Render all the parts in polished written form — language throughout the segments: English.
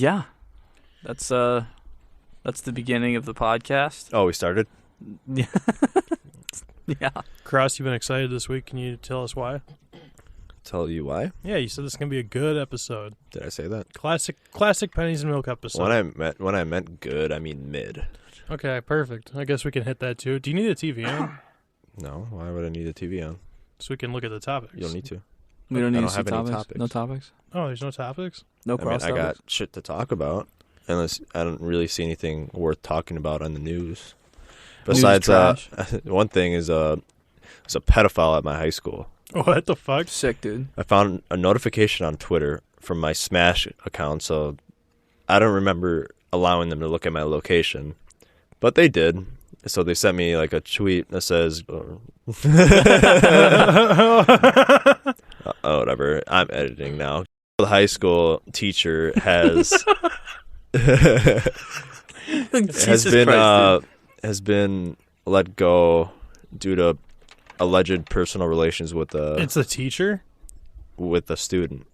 Yeah. That's the beginning of the podcast. Oh, we started? Yeah. Yeah. Cross, you've been excited this week. Can you tell us why? Tell you why? Yeah, you said this is going to be a good episode. Did I say that? Classic pennies and milk episode. When I meant good, I mean mid. Okay, perfect. I guess we can hit that too. Do you need a TV on? No, why would I need a TV on? So we can look at the topics. You don't need to. We don't need to I don't see have any topics. topics. No topics? Oh, there's no topics? No I mean, cross I topics? got shit to talk about. Unless I don't really see anything worth talking about on the news. Besides, one thing is there's a pedophile at my high school. What the fuck? Sick, dude. I found a notification on Twitter from my Smash account, so I don't remember allowing them to look at my location, but they did. So they sent me like a tweet that says, oh, whatever. I'm editing now. The high school teacher has has been let go due to alleged personal relations with It's a teacher? with a student.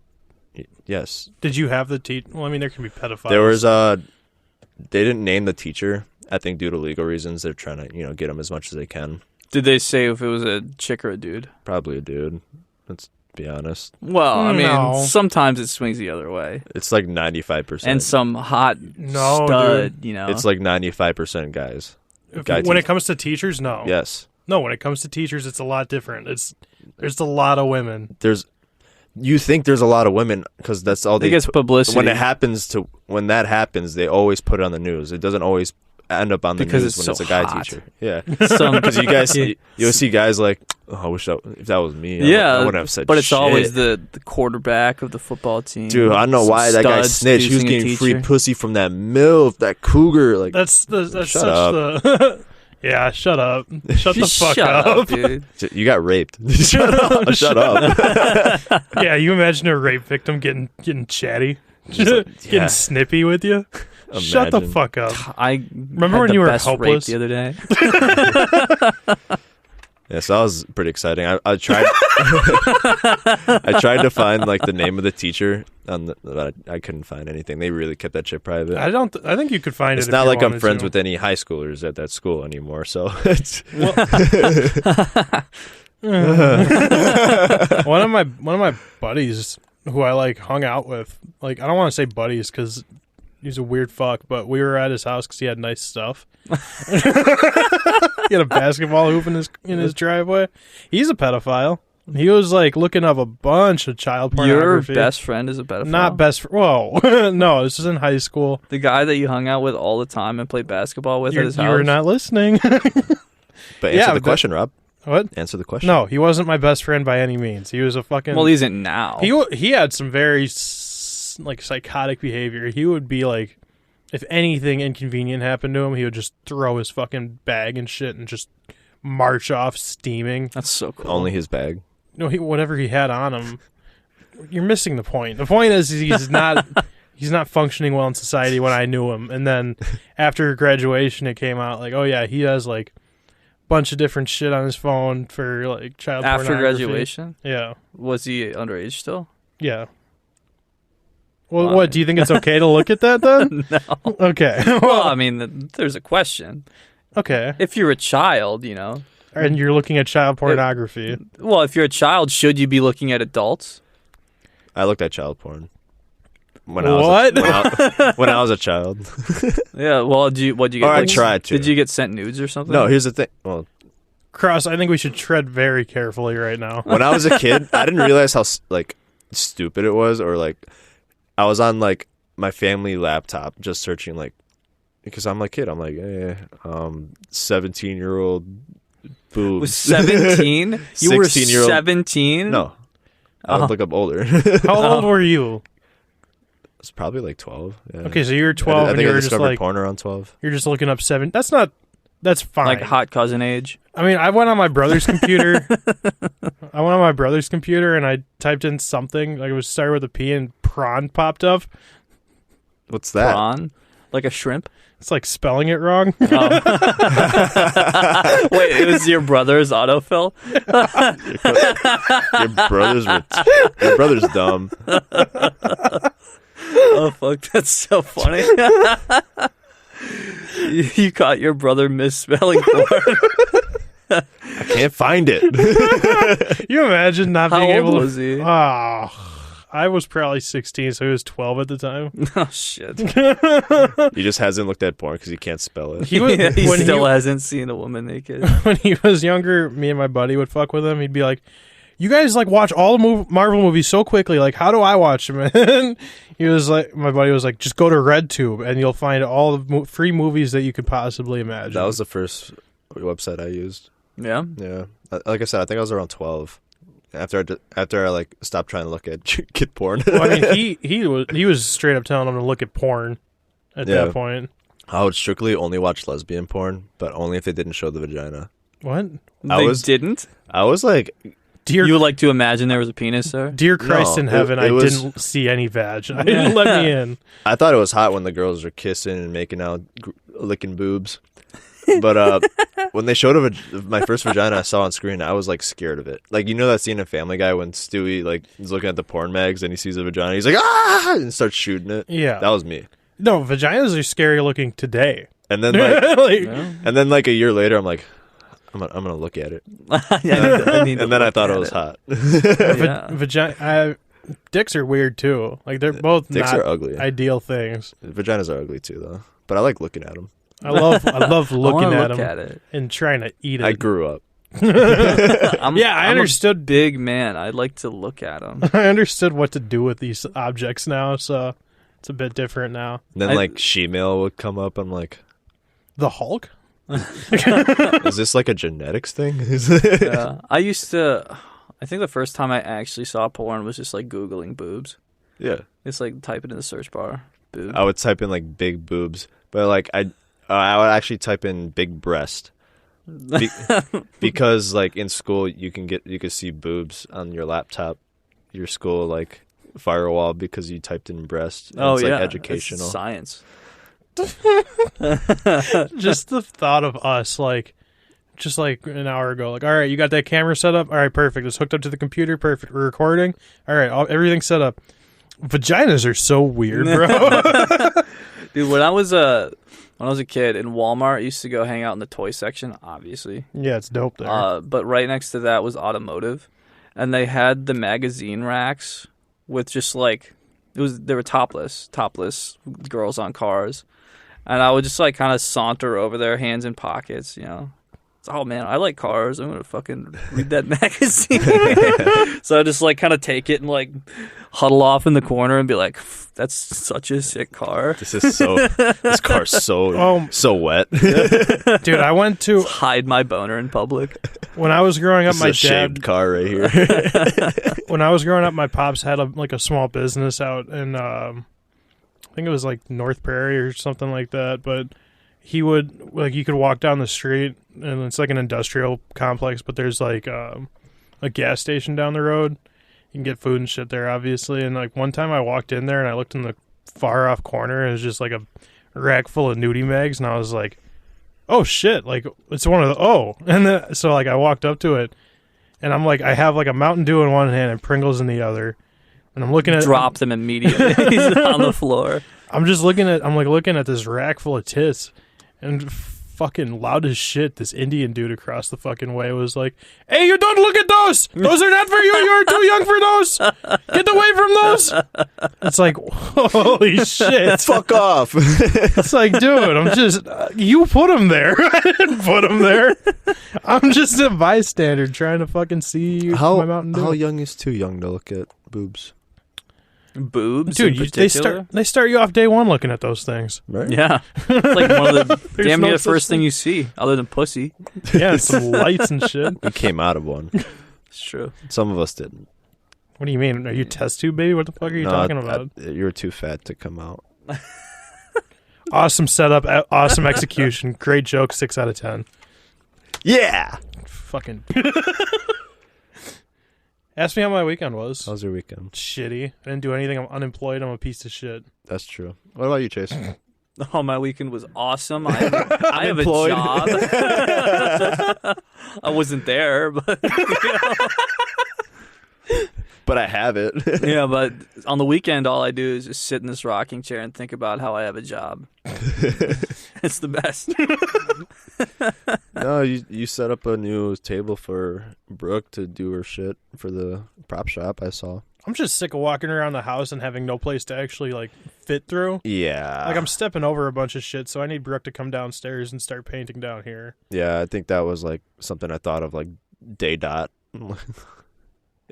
Yes. Did you have the teacher? Well, I mean, there can be pedophiles. There was they didn't name the teacher. I think due to legal reasons, they're trying to, get him as much as they can. Did they say if it was a chick or a dude? Probably a dude. Let's be honest. Well, I mean, No. sometimes it swings the other way. It's like 95%. And some hot No, stud, dude. It's like 95% guys. When it comes to teachers, no. Yes. No, when it comes to teachers, it's a lot different. There's a lot of women. You think there's a lot of women because that's all I think it's publicity. When that happens, they always put it on the news. It doesn't always end up on the Because news it's when so it's a guy hot. teacher. Yeah. Because you guys, you'll see guys like, oh, I wish if that was me, I wouldn't have said. But it's shit. always the quarterback of the football team. Dude, I don't know why that guy snitched. He was getting free pussy from that MILF, that cougar. Like, That's shut such up. the. Yeah, shut up. Shut the fuck up. dude. You got raped. Shut up. Shut up. Yeah, you imagine a rape victim getting chatty, Just like, yeah. getting snippy with you. Shut the Imagine. fuck up. I Remember had when the you were best rape helpless? the other day? Yeah, so that was pretty exciting. I tried. I tried to find like the name of the teacher, but I couldn't find anything. They really kept that shit private. I think you could find It's it. not if you like I'm wanted friends to. with any high schoolers at that school anymore. So it's one of my buddies who I like hung out with. Like, I don't want to say buddies because he's a weird fuck, but we were at his house because he had nice stuff. He had a basketball hoop in his driveway. He's a pedophile. He was like looking up a bunch of child Your pornography. best friend is a pedophile? Not best. Whoa, no, this was in high school. The guy that you hung out with all the time and played basketball with at his house? You were not listening. But Yeah, answer the but- question, Rob. What? Answer the question. No, he wasn't my best friend by any means. He was a fucking. Well, he isn't now. He had some very like psychotic behavior. He would be like, if anything inconvenient happened to him, he would just throw his fucking bag and shit and just march off steaming. That's so cool. Only his bag. No, whatever he had on him. You're missing the point. The point is he's not functioning well in society when I knew him. And then after graduation, it came out like, oh yeah, he has like a bunch of different shit on his phone for like child After pornography. graduation? Yeah. Was he underage still? Yeah. Well, Why? what, do you think it's okay to look at that then? No. Okay. Well, I mean, there's a question. Okay. If you're a child, And you're looking at child pornography. Well, if you're a child, should you be looking at adults? I looked at child porn. When What? when I was a child. Yeah. Well, what'd you get? Or I tried to. Did you get sent nudes or something? No, here's the thing. Well, Cross, I think we should tread very carefully right now. when I was a kid, I didn't realize how like stupid it was, or like I was on like my family laptop just searching like because I'm a kid. I'm like, 17-year-old boobs. Was 17? You were 16-year-old 17? No, I would look up older. How old were you? It's probably like 12. Yeah. Okay, so you were 12 I and think you I were just discovered like, porn around 12. you're just looking up 7. That's fine. Like hot cousin age? I mean, I went on my brother's computer. And I typed in something. Like it was started with a P and prawn popped up. What's that? Prawn? Like a shrimp? It's like spelling it wrong. Oh. Wait, it was your brother's autofill? Your brother's dumb. Oh fuck, that's so funny. You caught your brother misspelling porn. I can't find it. You imagine not How being old able to. was he? I was probably 16, so he was 12 at the time. Oh shit. He just hasn't looked at porn because he can't spell it. He was He when still hasn't seen a woman naked. when he was younger. Me and my buddy would fuck with him. He'd be like, "You guys like watch all the Marvel movies so quickly. Like, how do I watch them?" And he was like, my buddy was like, "Just go to RedTube and you'll find all the free movies that you could possibly imagine." That was the first website I used. Yeah. Yeah, like I said, I think I was around 12. After I like stopped trying to look at kid porn. Well, I mean, he was straight up telling him to look at porn at that point. I would strictly only watch lesbian porn, but only if they didn't show the vagina. What? They didn't? I was like, You would like to imagine there was a penis there? Dear Christ No, in heaven, it I was- didn't see any vag. I didn't let me in. I thought it was hot when the girls were kissing and making out, licking boobs. But when they showed my first vagina I saw on screen, I was like scared of it. Like, you know that scene in Family Guy when Stewie like is looking at the porn mags and he sees a vagina, he's like ah, and starts shooting it. Yeah. That was me. No, vaginas are scary looking today. And then like, Yeah. and then like a year later, I'm like, I'm gonna look at it. Yeah, I need to And then I look thought at it was hot. Yeah. Vagina. Dicks are weird too. Like they're both Dicks not are ugly. ideal things. Vaginas are ugly too, though. But I like looking at them. I love I looking wanna at look them at it. and trying to eat it. I grew up. I I'm understood. a big man. I'd like to look at them. I understood what to do with these objects now, so it's a bit different now. And then like she-mail would come up. I'm like, The Hulk? is this like a genetics thing? Yeah. I think the first time I actually saw porn was just like Googling boobs. Yeah. It's like type it in the search bar. Boob. I would type in like big boobs, but like I would actually type in big breast. Because like in school you could see boobs on your laptop, your school like firewall because you typed in breast. And it's like educational. It's science. Just the thought of us, like, just like an hour ago, like, all right, you got that camera set up? All right, perfect. It's hooked up to the computer. Perfect. We're recording. All right, everything's set up. Vaginas are so weird, bro. Dude, when I was a kid in Walmart, I used to go hang out in the toy section, obviously. Yeah, it's dope there. But right next to that was automotive, and they had the magazine racks with just like they were topless girls on cars, and I would just like kind of saunter over there, hands in pockets, you know. Oh man, I like cars. I'm gonna fucking read that magazine. So I just like kind of take it and like huddle off in the corner and be like, "That's such a sick car." This car's so wet. Dude, I went to Hide my boner in public. when I was growing up. This My is a shaved dad, car right here. when I was growing up, my pops had a small business out in I think it was like North Prairie or something like that. But he would like you could walk down the street and it's like an industrial complex, but there's like a gas station down the road. You can get food and shit there, obviously. And like one time I walked in there and I looked in the far off corner and it was just like a rack full of nudie mags, and I was like, oh shit, like it's one of the and so like I walked up to it and I'm like, I have like a Mountain Dew in one hand and Pringles in the other, and I'm looking at Drop them immediately. He's on the floor. I'm looking at this rack full of tits, and fucking loud as shit, this Indian dude across the fucking way was like, "Hey, you don't look at those! Those are not for you! You're too young for those! Get away from those!" It's like, holy shit. Fuck off. It's like, dude, I'm just, you put them there. I didn't put them there. I'm just a bystander trying to fucking see my Mountain Dew. How young is too young to look at boobs? Boobs, Dude, in they particular? start you off day one looking at those things. Right? Yeah, it's like one of the damn near no the such first thing thing. you see, other than pussy. Yeah, some lights and shit. We came out of one. It's true. Some of us didn't. What do you mean? Are you test tube baby? What the fuck are you talking about? You were too fat to come out. Awesome setup, awesome execution, great joke, 6 out of 10. Yeah. Fucking. Ask me how my weekend was. How was your weekend? Shitty. I didn't do anything. I'm unemployed. I'm a piece of shit. That's true. What about you, Chase? Oh, my weekend was awesome. I have a Unemployed. job. I wasn't there, but you know. but I have it. Yeah, but on the weekend, all I do is just sit in this rocking chair and think about how I have a job. It's the best. No, you set up a new table for Brooke to do her shit for the prop shop. I saw. I'm just sick of walking around the house and having no place to actually like fit through. Yeah. Like I'm stepping over a bunch of shit, so I need Brooke to come downstairs and start painting down here. Yeah, I think that was like something I thought of like day dot.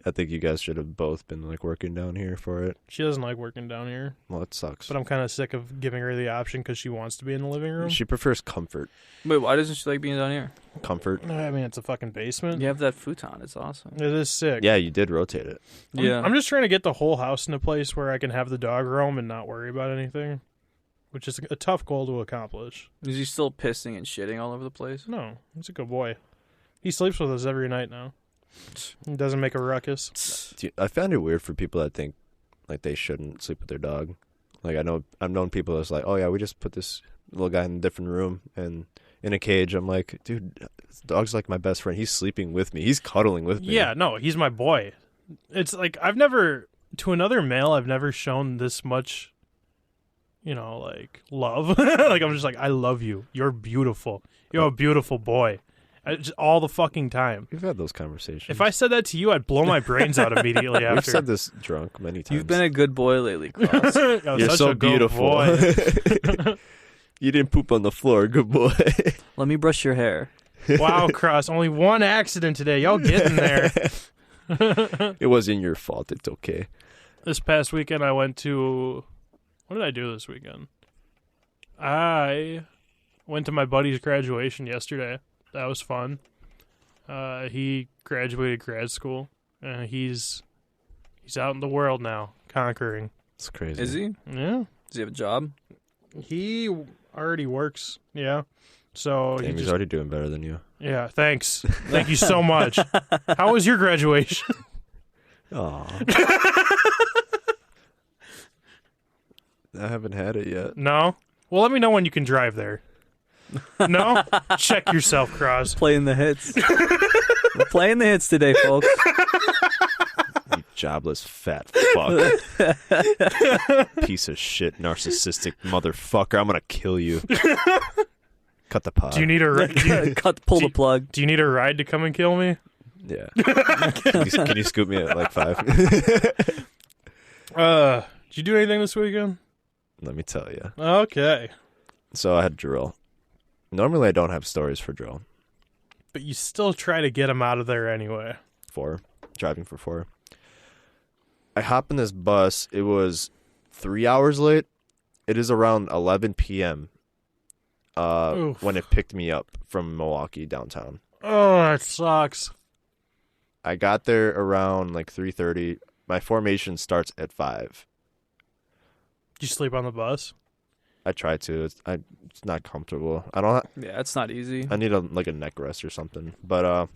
I think you guys should have both been like working down here for it. She doesn't like working down here, Well, it sucks. but I'm kind of sick of giving her the option because she wants to be in the living room. She prefers comfort. Wait, why doesn't she like being down here? Comfort. I mean, it's a fucking basement. You have that futon. It's awesome. It is sick. Yeah, you did rotate it. I'm just trying to get the whole house in a place where I can have the dog roam and not worry about anything, which is a tough goal to accomplish. Is he still pissing and shitting all over the place? No, he's a good boy. He sleeps with us every night now. He doesn't make a ruckus. I found it weird for people that think like they shouldn't sleep with their dog. Like I've known people that's like, oh yeah, we just put this little guy in a different room and in a cage. I'm like, dude, this dog's like my best friend. He's sleeping with me. He's cuddling with me. Yeah, no, he's my boy. It's like to another male, I've never shown this much, like love. Like I'm just like, I love you. You're beautiful. You're a beautiful boy. Just all the fucking time. We've had those conversations. If I said that to you, I'd blow my brains out immediately after. We've said this drunk many times. You've been a good boy lately, Cross. You're so beautiful. You didn't poop on the floor. Good boy. Let me brush your hair. Wow, Cross. Only one accident today. Y'all getting there. It wasn't your fault. It's okay. This past weekend, I went to... What did I do this weekend? I went to my buddy's graduation yesterday. That was fun. He graduated grad school. He's out in the world now, conquering. It's crazy. Is he? Yeah. Does he have a job? He already works. Yeah. So Damn, he's already doing better than you. Yeah, thanks. Thank you so much. How was your graduation? Aw. I haven't had it yet. No? Well, let me know when you can drive there. No? Check yourself, Cross. Playing the hits. We're playing the hits today, folks. You jobless fat fuck. Piece of shit, narcissistic motherfucker. I'm gonna kill you. Cut the pod. Do you need a Pull the plug. Do you need a ride to come and kill me? Yeah. Can you scoop me at like 5? Did you do anything this weekend? Let me tell you. Okay. So I had drill. Normally I don't have stories for drill. But you still try to get him out of there anyway. 4. Driving for 4. I hop in this bus. It was 3 hours late. It is around 11 p.m. When it picked me up from Milwaukee downtown. Oh, that sucks. I got there around like 3:30. My formation starts at 5. Did you sleep on the bus? I try to. It's not comfortable. I don't. Yeah, it's not easy. I need a neck rest or something. But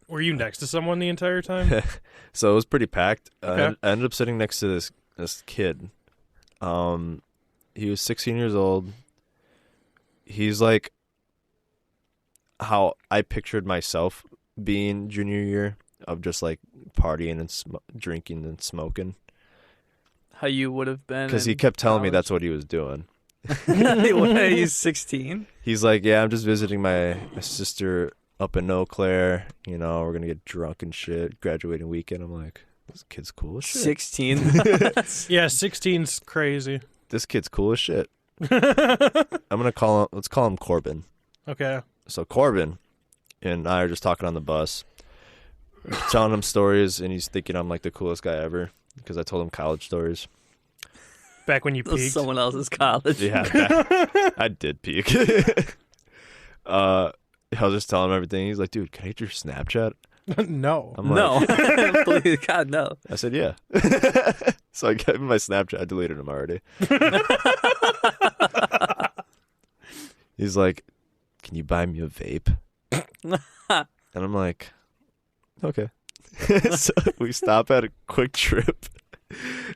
Were you next to someone the entire time? so it was pretty packed. Okay. I ended up sitting next to this kid. He was 16 years old. He's like how I pictured myself being junior year, of just like partying and drinking and smoking. How you would have been. Because he kept telling me that's what he was doing. He's 16. He's like, yeah, I'm just visiting my sister up in Eau Claire. We're going to get drunk and shit. Graduating weekend. I'm like, this kid's cool as shit. 16. Yeah, 16's crazy. This kid's cool as shit. Let's call him Corbin. Okay. So Corbin and I are just talking on the bus, telling him stories, and he's thinking I'm like the coolest guy ever because I told him college stories. Back when you That was peaked. someone else's college. Yeah, I did peak. I was just telling him everything. He's like, dude, can I get your Snapchat? No. I'm like, No. Please, God, no. I said, yeah. So I gave him my Snapchat. I deleted him already. He's like, can you buy me a vape? And I'm like, okay. So we stop at a Quick Trip.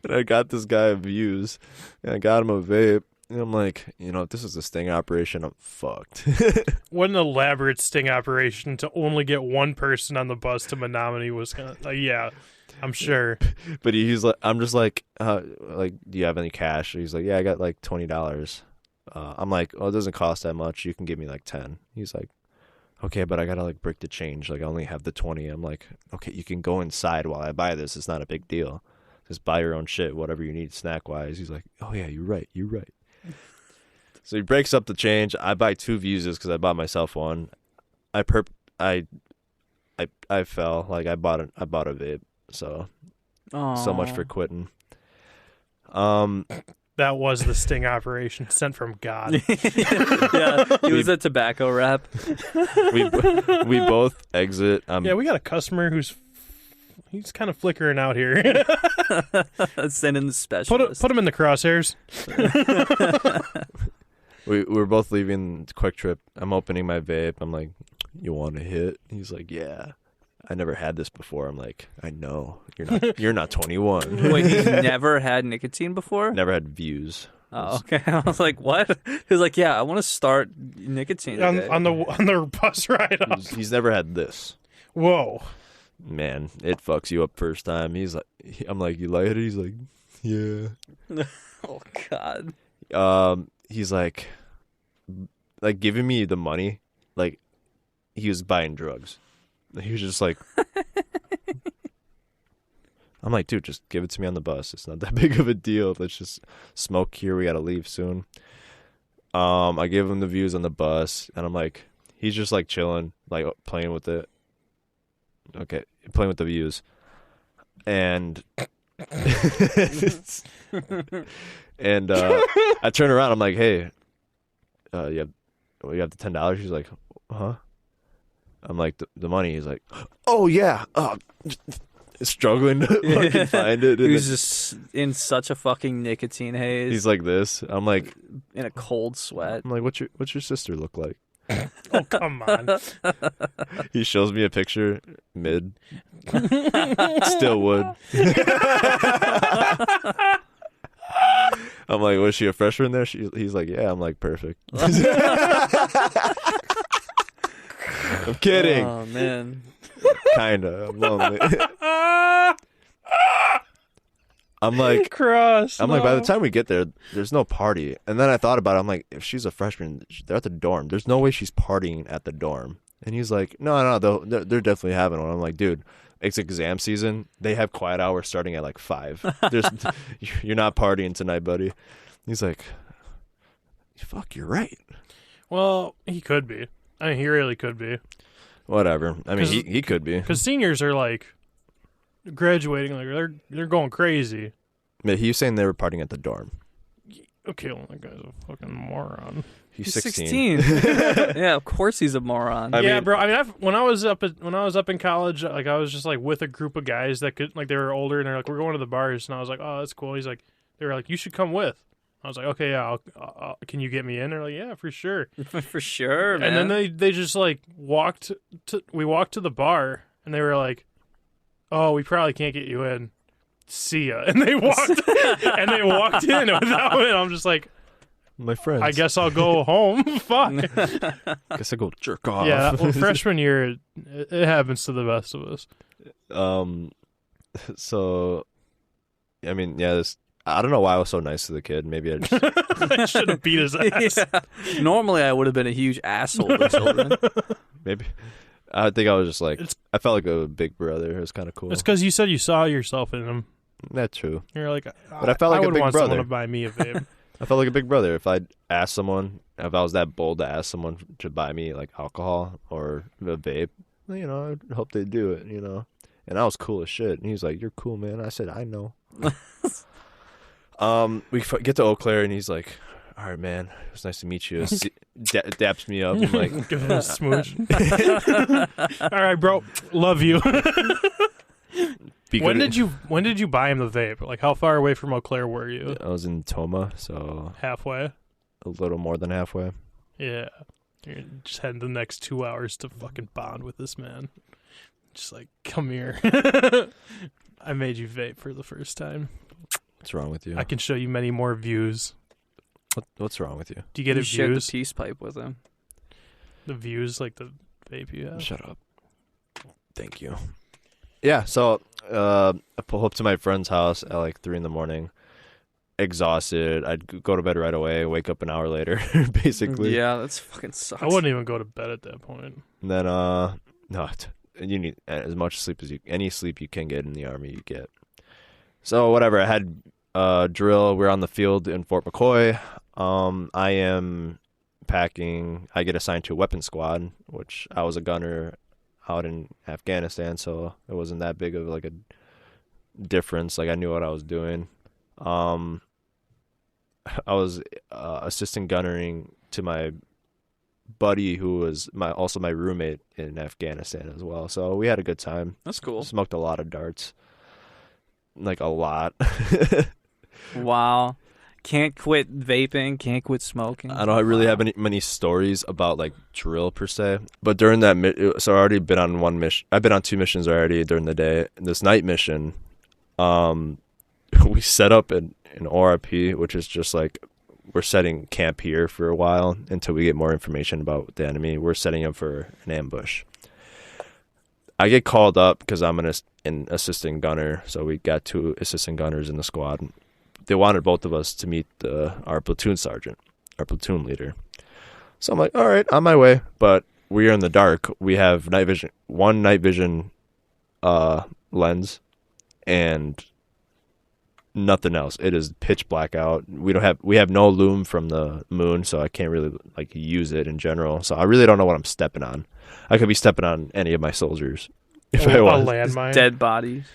And I got this guy a Views. And I got him a vape. And I'm like, if this is a sting operation, I'm fucked. What an elaborate sting operation to only get one person on the bus to Menominee, Wisconsin. Yeah, I'm sure. But he's like, I'm just like, do you have any cash? He's like, yeah, I got like $20. I'm like, it doesn't cost that much. You can give me like 10. He's like, okay, but I gotta like break the change. Like I only have the 20. I'm like, okay, you can go inside while I buy this. It's not a big deal. Just buy your own shit, whatever you need snack wise. He's like, oh yeah, you're right. So he breaks up the change. I buy 2 Vuses because I bought myself one. I fell. Like I bought a vape. So much for quitting. That was the sting operation sent from God. Yeah, he was a tobacco rep. we both exit. Yeah, we got a customer he's kind of flickering out here. Sending the specialist. Put him in the crosshairs. We're both leaving Quick Trip. I'm opening my vape. I'm like, you want a hit? He's like, yeah. I never had this before. I'm like, I know. You're not 21. Wait, he's never had nicotine before? Never had views. Oh, okay. I was like, what? He was like, yeah, I want to start nicotine today. on the bus ride up. He's never had this. Whoa. Man, it fucks you up first time. He's like, I'm like, you like it? He's like, yeah. Oh God. He's like giving me the money, like he was buying drugs. He was just like, I'm like, dude, just give it to me on the bus. It's not that big of a deal. Let's just smoke here. We gotta leave soon. I give him the views on the bus, and I'm like, he's just like chilling, like playing with it. Okay, playing with the views, and and I turn around. I'm like, hey, you have the $10? He's like, huh? I'm like, the money. He's like, oh yeah. Struggling to fucking find it. He was just in such a fucking nicotine haze. He's like this. I'm like in a cold sweat. I'm like, what's your sister look like? Oh, come on. He shows me a picture, mid. Still would. I'm like, was she a freshman there? He's like, yeah. I'm like, perfect. I'm kidding. Oh, man. Kinda. I'm lonely. I'm like, by the time we get there, there's no party. And then I thought about it. I'm like, if she's a freshman, they're at the dorm. There's no way she's partying at the dorm. And he's like, no, they're definitely having one. I'm like, dude, it's exam season. They have quiet hours starting at like 5. You're not partying tonight, buddy. He's like, fuck, you're right. Well, he could be. I mean, he really could be. Whatever. I mean, he could be. Because seniors are like graduating, like they're going crazy. But he was saying they were partying at the dorm. Okay, well, that guy's a fucking moron. He's 16. Yeah, of course he's a moron. I mean, bro. I mean, when I was up in college, like I was just like with a group of guys that could, like, they were older and they're like, we're going to the bars, and I was like, oh, that's cool. They were like, you should come with. I was like, okay, yeah, can you get me in? They're like, yeah, for sure. For sure, man. And then they just like we walked to the bar, and they were like, oh, we probably can't get you in. See ya. And they walked in without it. I'm just like, my friends. I guess I'll go home. Fuck. Guess I go jerk off. Yeah, well, freshman year, it happens to the best of us. So, I mean, yeah, I don't know why I was so nice to the kid. Maybe I just I should have beat his ass. Yeah. Normally, I would have been a huge asshole to children. Maybe. I think I was just like, I felt like a big brother. It was kind of cool. It's because you said you saw yourself in him. That's true. You're like, but I felt like a big want brother. Someone to buy me a vape. I felt like a big brother. If I was that bold to ask someone to buy me like alcohol or a vape, I hope they do it, And I was cool as shit. And he was like, "You're cool, man." I said, "I know." We get to Eau Claire, and he's like, "All right, man. It was nice to meet you." Daps me up. I'm like, give him a smooch. All right, bro. Love you. When did you buy him the vape? Like, how far away from Eau Claire were you? I was in Toma, so halfway. A little more than halfway. Yeah, you're just heading the next 2 hours to fucking bond with this man. Just like, come here. I made you vape for the first time. What's wrong with you? I can show you many more views. What's wrong with you? Do you get You a shared the views? peace pipe with him. The views, like the vape you have? Shut up. Thank you. Yeah, so I pull up to my friend's house at like 3 a.m, exhausted. I'd go to bed right away, wake up an hour later, basically. Yeah, that's fucking sucks. I wouldn't even go to bed at that point. And then, you need as much sleep as any sleep you can get in the Army, you get. So whatever, I had drill. We're on the field in Fort McCoy. I am packing. I get assigned to a weapons squad, which I was a gunner out in Afghanistan, so it wasn't that big of like a difference. Like I knew what I was doing. I was assistant gunnering to my buddy who was also my roommate in Afghanistan as well. So we had a good time. That's cool. Smoked a lot of darts. Like a lot. Wow. Can't quit vaping, can't quit smoking. I don't really have many stories about like drill per se, but during that so I already been on one mission. I've been on 2 missions already during the day. This night mission, we set up an ORP, which is just like we're setting camp here for a while until we get more information about the enemy. We're setting up for an ambush. I get called up because I'm an assistant gunner, so we got 2 assistant gunners in the squad. They wanted both of us to meet our platoon sergeant, our platoon leader. So I'm like, all right, on my way. But we are in the dark. We have one night vision lens, and nothing else. It is pitch black out. We have no loom from the moon, so I can't really like use it in general. So I really don't know what I'm stepping on. I could be stepping on any of my soldiers if I A want. landmine? Dead bodies.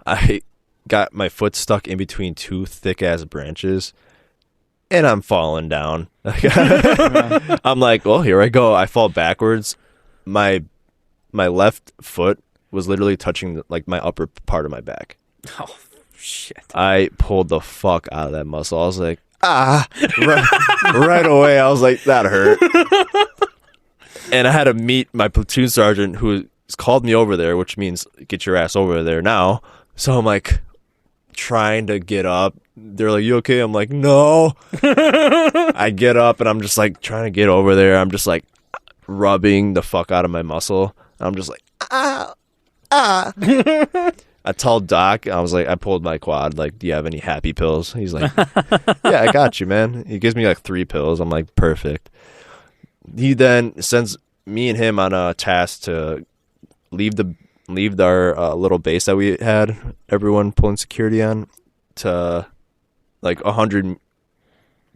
I got my foot stuck in between 2 thick ass branches, and I'm falling down. I'm like, well, here I go. I fall backwards. My left foot was literally touching my upper part of my back. Oh, shit. I pulled the fuck out of that muscle. I was like, right away. I was like, that hurt. And I had to meet my platoon sergeant who called me over there, which means get your ass over there now. So I'm like trying to get up. They're like, you okay? I'm like, no. I get up and I'm just like trying to get over there. I'm just like rubbing the fuck out of my muscle. I'm just like, I told Doc, I was like, I pulled my quad, like, do you have any happy pills? He's like, yeah, I got you, man. He gives me like 3 pills. I'm like, perfect. He then sends me and him on a task to leave our little base that we had, everyone pulling security on, to like 100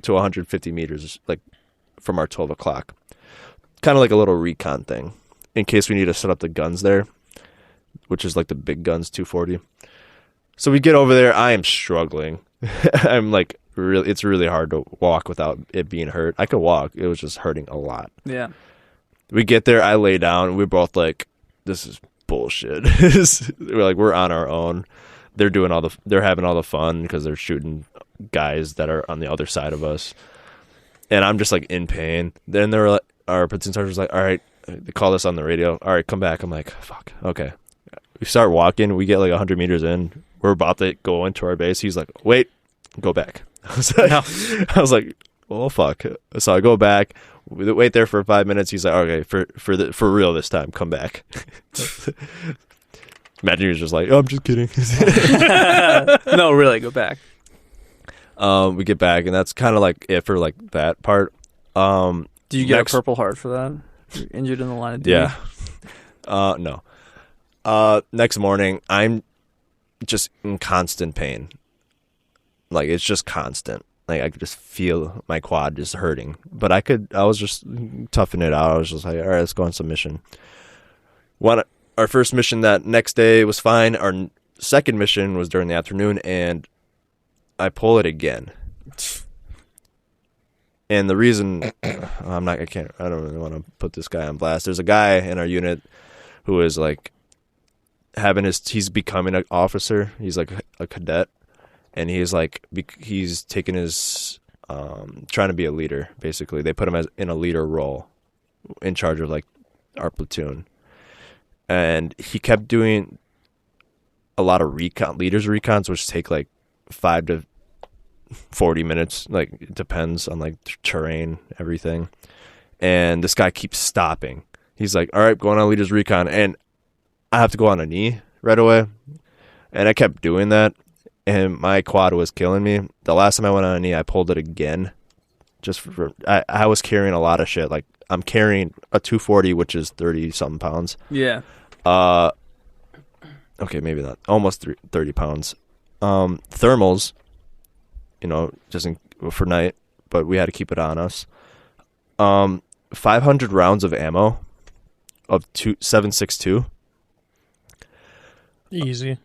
to 150 meters, like from our 12 o'clock. Kind of like a little recon thing in case we need to set up the guns there, which is like the big guns, 240. So we get over there. I am struggling. I'm like, it's really hard to walk without it being hurt. I could walk. It was just hurting a lot. Yeah. We get there. I lay down. We're both like, this is bullshit. we're on our own. They're having all the fun because they're shooting guys that are on the other side of us. And I'm just like in pain. Then they're like, our platoon sergeant was like, all right, they called us on the radio. All right, come back. I'm like, fuck. Okay. We start walking. We get like 100 meters in. We're about to go into our base. He's like, wait, go back. I was like, well, fuck. So I go back. We wait there for 5 minutes. He's like, okay, for real this time, come back. Imagine he was just like, oh, I'm just kidding. No, really, go back. We get back, and that's kind of like it for like that part. Did you get a Purple Heart for that? You're injured in the line of duty? Yeah. No. Next morning, I'm just in constant pain. Like, it's just constant. Like, I could just feel my quad just hurting. But I was just toughing it out. I was just like, all right, let's go on some mission. Our first mission that next day was fine. Our second mission was during the afternoon, and I pull it again. And the reason I don't really want to put this guy on blast. There's a guy in our unit who is like he's becoming an officer. He's like a cadet, and he's taking his trying to be a leader. Basically, they put him in a leader role, in charge of like our platoon, and he kept doing a lot of leaders recons, which take like 5 to 40 minutes. Like, it depends on like terrain, everything. And this guy keeps stopping. He's like, all right, going on leader's recon. And I have to go on a knee right away. And I kept doing that. And my quad was killing me. The last time I went on a knee, I pulled it again. I was carrying a lot of shit. Like, I'm carrying a 240, which is 30-something pounds. Yeah. Okay, maybe not. Almost 30 pounds. Thermals, just for night, but we had to keep it on us. 500 rounds of ammo of 7.62. Easy.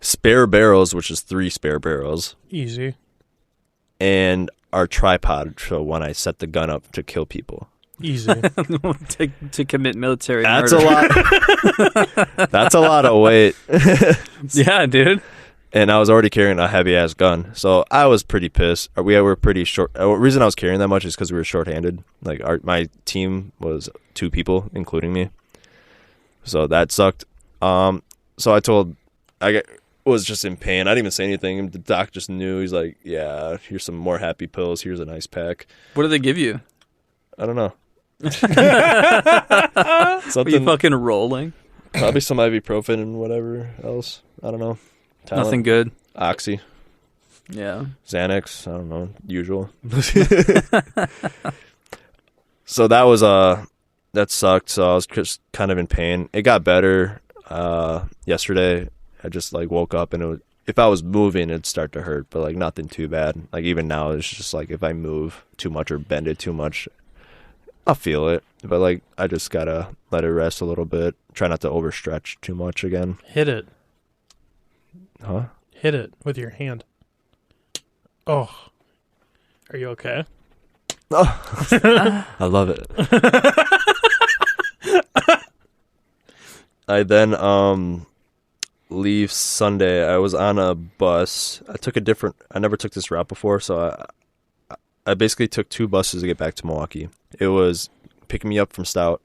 Spare barrels, which is 3 spare barrels. Easy. And our tripod, so when I set the gun up to kill people. Easy. to commit military That's murder. a lot. That's a lot of weight. Yeah, dude. And I was already carrying a heavy ass gun, so I was pretty pissed. We were pretty short. The reason I was carrying that much is because we were shorthanded. Like, my team was 2 people, including me, so that sucked. So I was just in pain. I didn't even say anything. The doc just knew. He's like, "Yeah, here's some more happy pills. Here's a nice pack." What did they give you? I don't know. Were Something, you fucking rolling? probably some ibuprofen and whatever else. I don't know. Tylenol, Nothing good. Oxy, Yeah. Xanax. I don't know. Usual. So that sucked. So I was just kind of in pain. It got better yesterday. I just like woke up and if I was moving, it'd start to hurt, but like nothing too bad. Like even now, it's just like if I move too much or bend it too much, I'll feel it. But like I just gotta let it rest a little bit. Try not to overstretch too much again. Hit it. Huh? Hit it with your hand. Oh. Are you okay? Oh. I love it. I then leave Sunday. I was on a bus. I never took this route before, so I basically took 2 buses to get back to Milwaukee. It was picking me up from Stout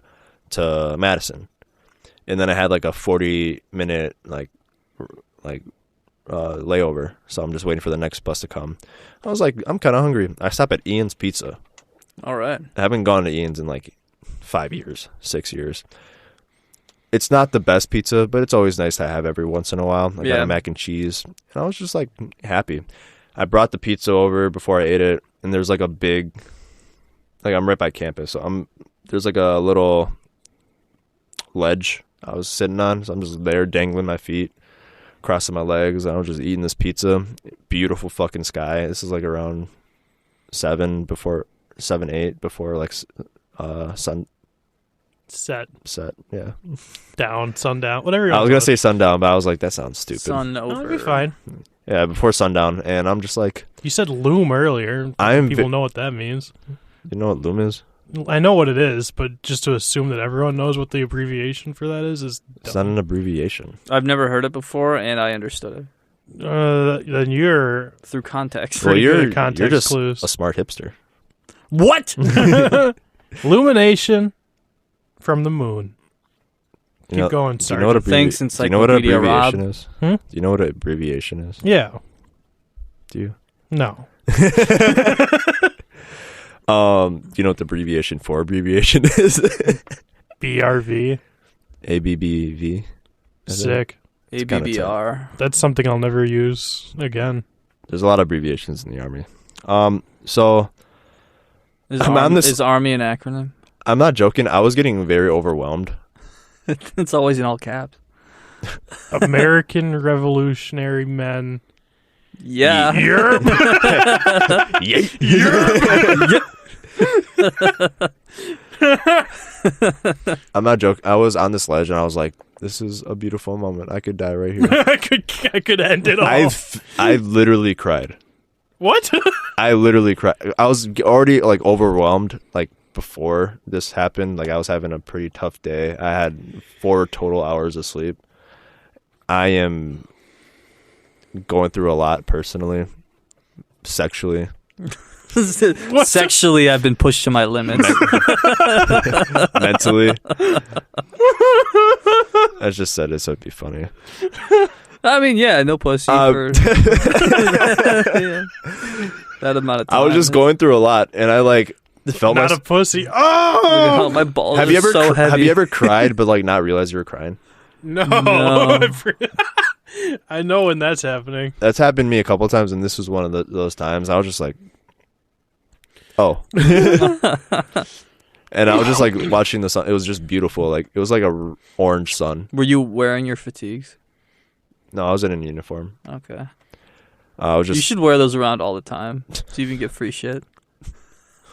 to Madison. And then I had like a 40-minute layover, so I'm just waiting for the next bus to come. I was like, I'm kind of hungry. I stopped at Ian's Pizza. All right. I haven't gone to Ian's in like 5 years, 6 years. It's not the best pizza, but it's always nice to have every once in a while. I got a mac and cheese, and I was just like happy. I brought the pizza over before I ate it, and there's like a big, like I'm right by campus, so there's like a little ledge I was sitting on, so I'm just there dangling my feet, crossing my legs, and I was just eating this pizza. Beautiful fucking sky. This is like around 7, 8 before like sun Set. Yeah. Down. Sundown. Whatever you I want was to gonna call say sundown, but I was like, that sounds stupid. Sun it. over. That'll be fine. Yeah, before sundown, and I'm just like, You said loom earlier. People know what that means. you know what loom is? I know what it is, but just to assume that everyone knows what the abbreviation for that is It's dumb. not an abbreviation. I've never heard it before, and I understood it Then you're through context. Pretty well, good you're at context you're just clues. a smart hipster. What? illumination from the moon. You Keep know- going, Do you know what, Sergeant. Thanks, do you know what an Encyclopedia abbreviation Rob. is? Hmm? Do you know what an abbreviation is? Yeah. Do you? No. Do you know what the abbreviation for abbreviation is? BRV. ABBV. Is it? Sick. ABBR. That's something I'll never use again. There's a lot of abbreviations in the Army. So Is, I'm on this- is Army an acronym? I'm not joking. I was getting very overwhelmed. It's always in all caps. American Revolutionary Men. Yeah. Europe. I'm not joking. I was on this ledge and I was like, this is a beautiful moment. I could die right here. I could end it all. I literally cried. What? I literally cried. I was already like overwhelmed like before this happened. Like I was having a pretty tough day. I had 4 total hours of sleep. I am going through a lot personally, sexually. Sexually, I've been pushed to my limits. Mentally. I just said it so it'd be funny. I mean, yeah, no pussy for yeah, that amount of time. I was just going through a lot, and I like felt Not my. a pussy. Oh my balls Have are you ever so heavy. have you ever cried but like not realize you were crying? no. No. I know when that's happening. That's happened to me a couple of times, and this was one of those times. I was just like, oh. And I was just like watching the sun. It was just beautiful. Like it was like a orange sun. Were you wearing your fatigues? No, I was in a uniform. Okay. I was just. You should wear those around all the time so you can get free shit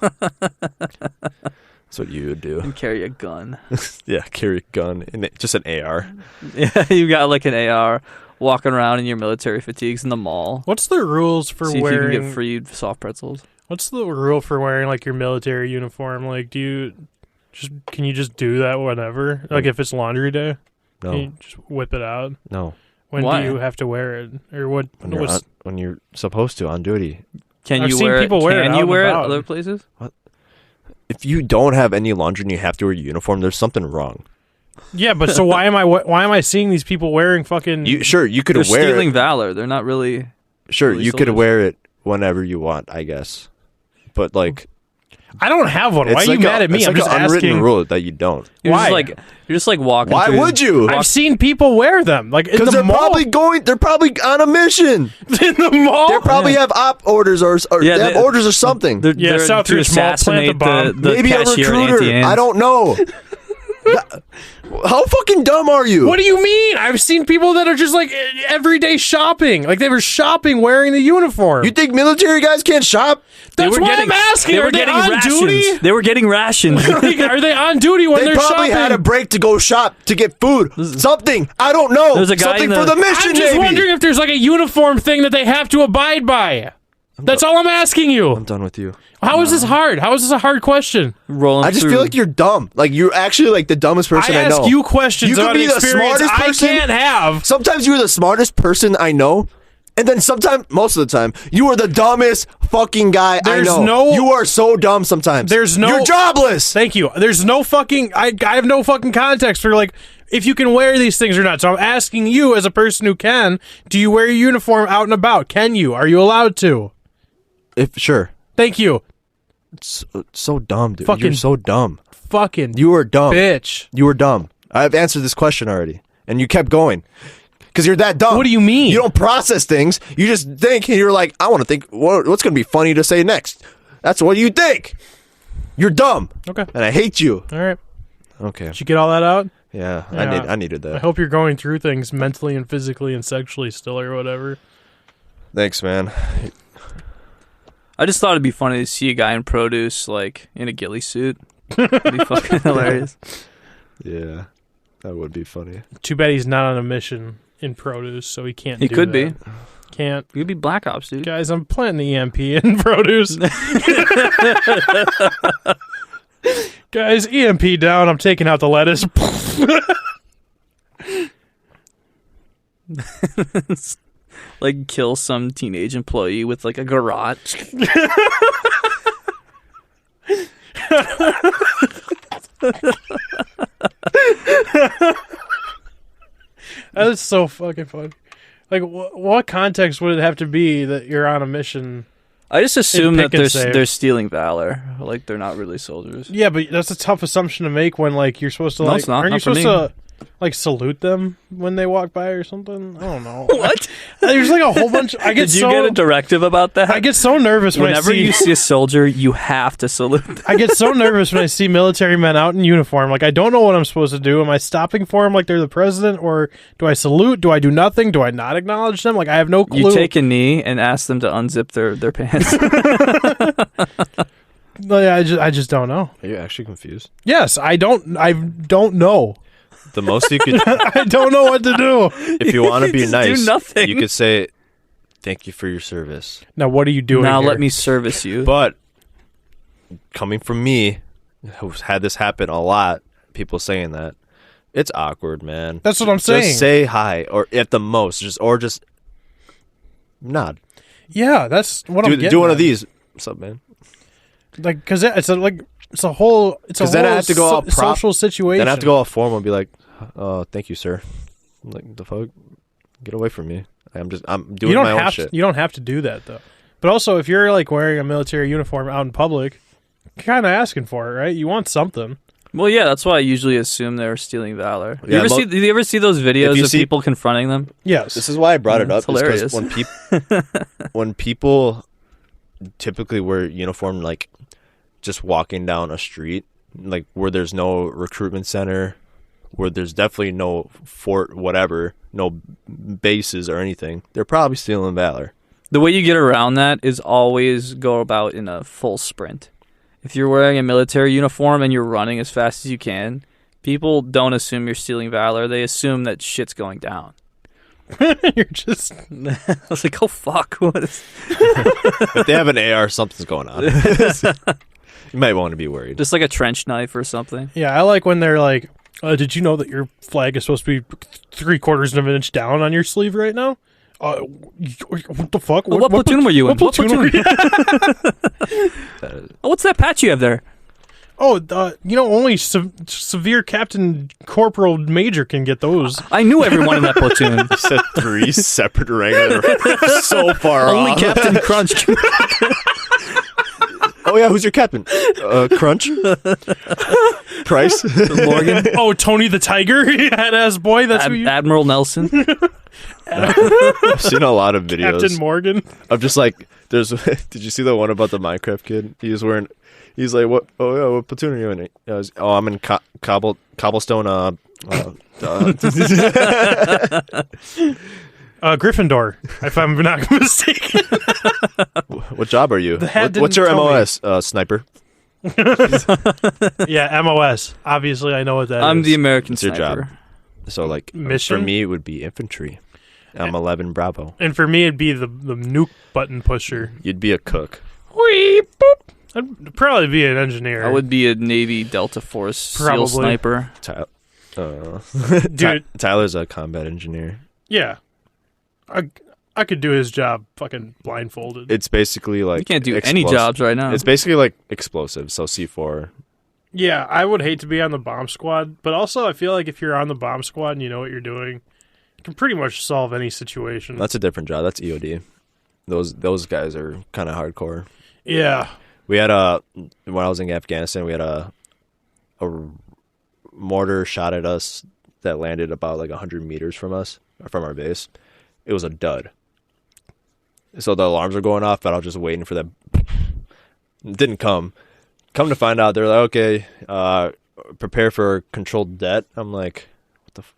That's what you would do. and carry a gun. Yeah, carry a gun and just an AR. Yeah, you got like an AR walking around in your military fatigues in the mall. What's the rules for See if you wearing? can get free soft pretzels. What's the rule for wearing like your military uniform? Like, can you just do that whenever? Like, if it's laundry day, can you No, just whip it out? no. When Why? do you have to wear it, or what? When you're supposed to on duty. Can I've you seen wear people it? wear it Can out you and wear it about. other places? If you don't have any laundry and you have to wear a uniform, there's something wrong. Yeah, but so why am I seeing these people wearing fucking? You could They're wear stealing it. valor. They're not really. Sure, really you could soldiers. wear it whenever you want, I guess. But like, I don't have one. Why it's are like you mad at me? It's I'm like just an unwritten asking. rule that you don't. Why? You're just like walking. Why through- would you? I've seen people wear them, like in Because the they're mall. They're probably on a mission. In the mall. They probably have op orders or Yeah, they have they- orders or something. They're, Yeah, they're to Southridge Mall, plant the assassinate bomb. the Maybe a cashier at recruiter. Auntie Anne's. I don't know. How fucking dumb are you? What do you mean? I've seen people that are just like everyday shopping. Like they were shopping wearing the uniform. You think military guys can't shop? That's why I'm asking. They Are were they getting on rations. duty? They were getting rations. Like, are they on duty when They are probably shopping? had a break to go shop to get food. Something. I don't know. There's a guy Something in for the- the mission, I'm just maybe. wondering if there's like a uniform thing that they have to abide by. That's all I'm asking you. I'm done with you. How is this hard? How is this a hard question? Rolling I just through. feel like you're dumb. Like you're actually like the dumbest person I I ask know. you questions You could about be an the experience smartest I person. can't have. Sometimes you're the smartest person I know, and then most of the time, you are the dumbest fucking guy There's I know. no- You are so dumb sometimes. There's no- You're jobless. Thank you. There's no fucking. I have no fucking context for like if you can wear these things or not. So I'm asking you, as a person who can, do you wear your uniform out and about? Can you? Are you allowed to? Sure. Thank you. It's so dumb, dude. Fucking- You're so dumb. Fucking You were dumb. bitch. You were dumb. I've answered this question already, and you kept going. Because you're that dumb. What do you mean? You don't process things. You just think, and you're like, I want to think, what's going to be funny to say next? That's what you think. You're dumb. Okay. And I hate you. All right. Okay. Did you get all that out? Yeah, Yeah. I needed I that. hope you're going through things mentally and physically and sexually still or whatever. Thanks, man. I just thought it'd be funny to see a guy in produce like in a ghillie suit. It'd be fucking hilarious. Yeah, that would be funny. Too bad he's not on a mission in produce, so he can't. He do could that. be. Can't. You could be Black Ops, dude. Guys, I'm planting the EMP in produce. Guys, EMP down. I'm taking out the lettuce. Like kill some teenage employee with like a garrote. That's so fucking funny. Like, what context would it have to be that you're on a mission? I just assume pick that and save. they're stealing valor. Like they're not really soldiers. Yeah, but that's a tough assumption to make when like you're supposed to No, like. it's not. Aren't Not you for supposed to like salute them when they walk by or something? I don't know. What? There's like a whole bunch. I get Did you so get a directive about that? I get so nervous Whenever when I you see. see a soldier, you have to salute them. I get so nervous when I see military men out in uniform. Like I don't know what I'm supposed to do. Am I stopping for them like they're the president, or do I salute? Do I do nothing? Do I not acknowledge them? Like I have no clue. You take a knee and ask them to unzip their pants. Like, I just don't know. Are you actually confused? Yes, I don't know. The most you could, I don't know what to do. if you want to be Just do nice, nothing. you could say, "Thank you for your service." Now what are you doing? Now here? let me service you. But coming from me, who's had this happen a lot, people saying that, it's awkward, man. That's what I'm saying. Just say hi, or at the most, just nod. Yeah, that's what I'm getting. Do one at. of these. What's up, man? Like, because it's a whole 'Cause then I have to go all social situation. Then I have to go all formal and be like, "Oh, thank you, sir." I'm like, the fuck? Get away from me. I'm doing You don't my own have shit. you don't have to do that though. But also, if you're like wearing a military uniform out in public, you're kind of asking for it, right? You want something. Well, yeah, that's why I usually assume they're stealing valor. Yeah, Do you ever see those videos of people confronting them? Yes. This is why I brought it up. It's hilarious. When people typically wear uniform, like just walking down a street, like where there's no recruitment center, where there's definitely no fort, whatever, no bases or anything, they're probably stealing valor. The way you get around that is always go about in a full sprint. If you're wearing a military uniform and you're running as fast as you can, people don't assume you're stealing valor. They assume that shit's going down. You're just. I was like, oh, fuck. What is... If they have an AR, something's going on. You might want to be worried. Just like a trench knife or something. Yeah, I like when they're like, did you know that your flag is supposed to be 3/4 of an inch down on your sleeve right now? What the fuck? What platoon were you in? What platoon were you Oh, what's that patch you have there? Only severe captain, corporal, major can get those. I knew everyone in that platoon. You said 3 separate ranks. So far Only off. Captain Crunch. Oh yeah, who's your captain? Crunch? Price? Morgan? Oh, Tony the Tiger, badass boy. That's who you. Admiral Nelson. I've seen a lot of videos. Captain Morgan. I'm just like, did you see the one about the Minecraft kid? He's like, what? Oh yeah, what platoon are you in? I'm in cobblestone. Gryffindor, if I'm not mistaken. What job are you? What's your tell MOS? Sniper. Yeah, MOS. Obviously, I know what that I'm is. the American It's your sniper. job. So like, Mission? for me, it would be infantry. I'm 11 Bravo. And for me, it'd be the nuke button pusher. You'd be a cook. Whee, boop. I'd probably be an engineer. I would be a Navy Delta Force SEAL Probably. sniper. Dude. Tyler's a combat engineer. Yeah. I could do his job fucking blindfolded. It's basically like You can't do any jobs right now. It's basically like explosives. So C4. Yeah, I would hate to be on the bomb squad, but also I feel like if you're on the bomb squad and you know what you're doing, you can pretty much solve any situation. That's a different job. That's EOD. Those guys are kind of hardcore. Yeah. We had when I was in Afghanistan, we had a mortar shot at us that landed about like 100 meters from us, from our base. It was a dud. So the alarms were going off, but I was just waiting for that. It didn't come. Come to find out, they're like, okay, prepare for controlled det. I'm like,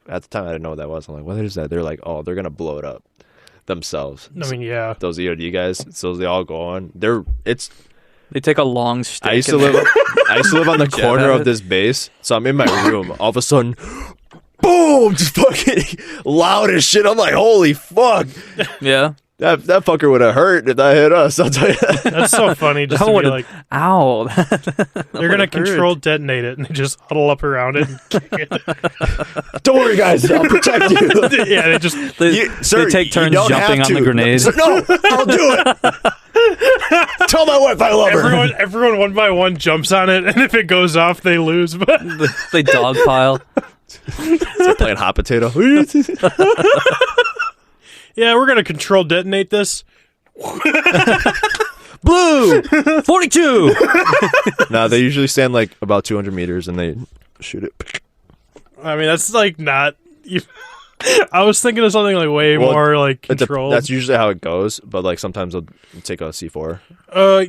at the time I didn't know what that was. I'm like, what is that? They're like, oh, they're gonna blow it up themselves. I mean, yeah. Those EOD guys. So they all go on. They take a long stick. I used to live on the corner of this base, so I'm in my room. All of a sudden, boom! Just fucking loud as shit. I'm like, holy fuck! Yeah. That fucker would have hurt if that hit us. I'll tell you that. That's so funny. Just That to be would've- like, Ow. they're going to control detonate it, and they just huddle up around it and kick it. Don't worry, guys. I'll protect you. Yeah, they just... Sir, they take you turns don't jumping have on the to. grenade. Sir, no, I'll do it. Tell my wife I love her. Everyone one by one jumps on it, and if it goes off, they lose. But They dogpile. They're playing hot potato. yeah, we're gonna control detonate this. Blue 42. No, they usually stand like about 200 meters and they shoot it. I mean, that's like not. I was thinking of something like way Well, more like controlled. That's usually how it goes, but like sometimes they'll take a C4.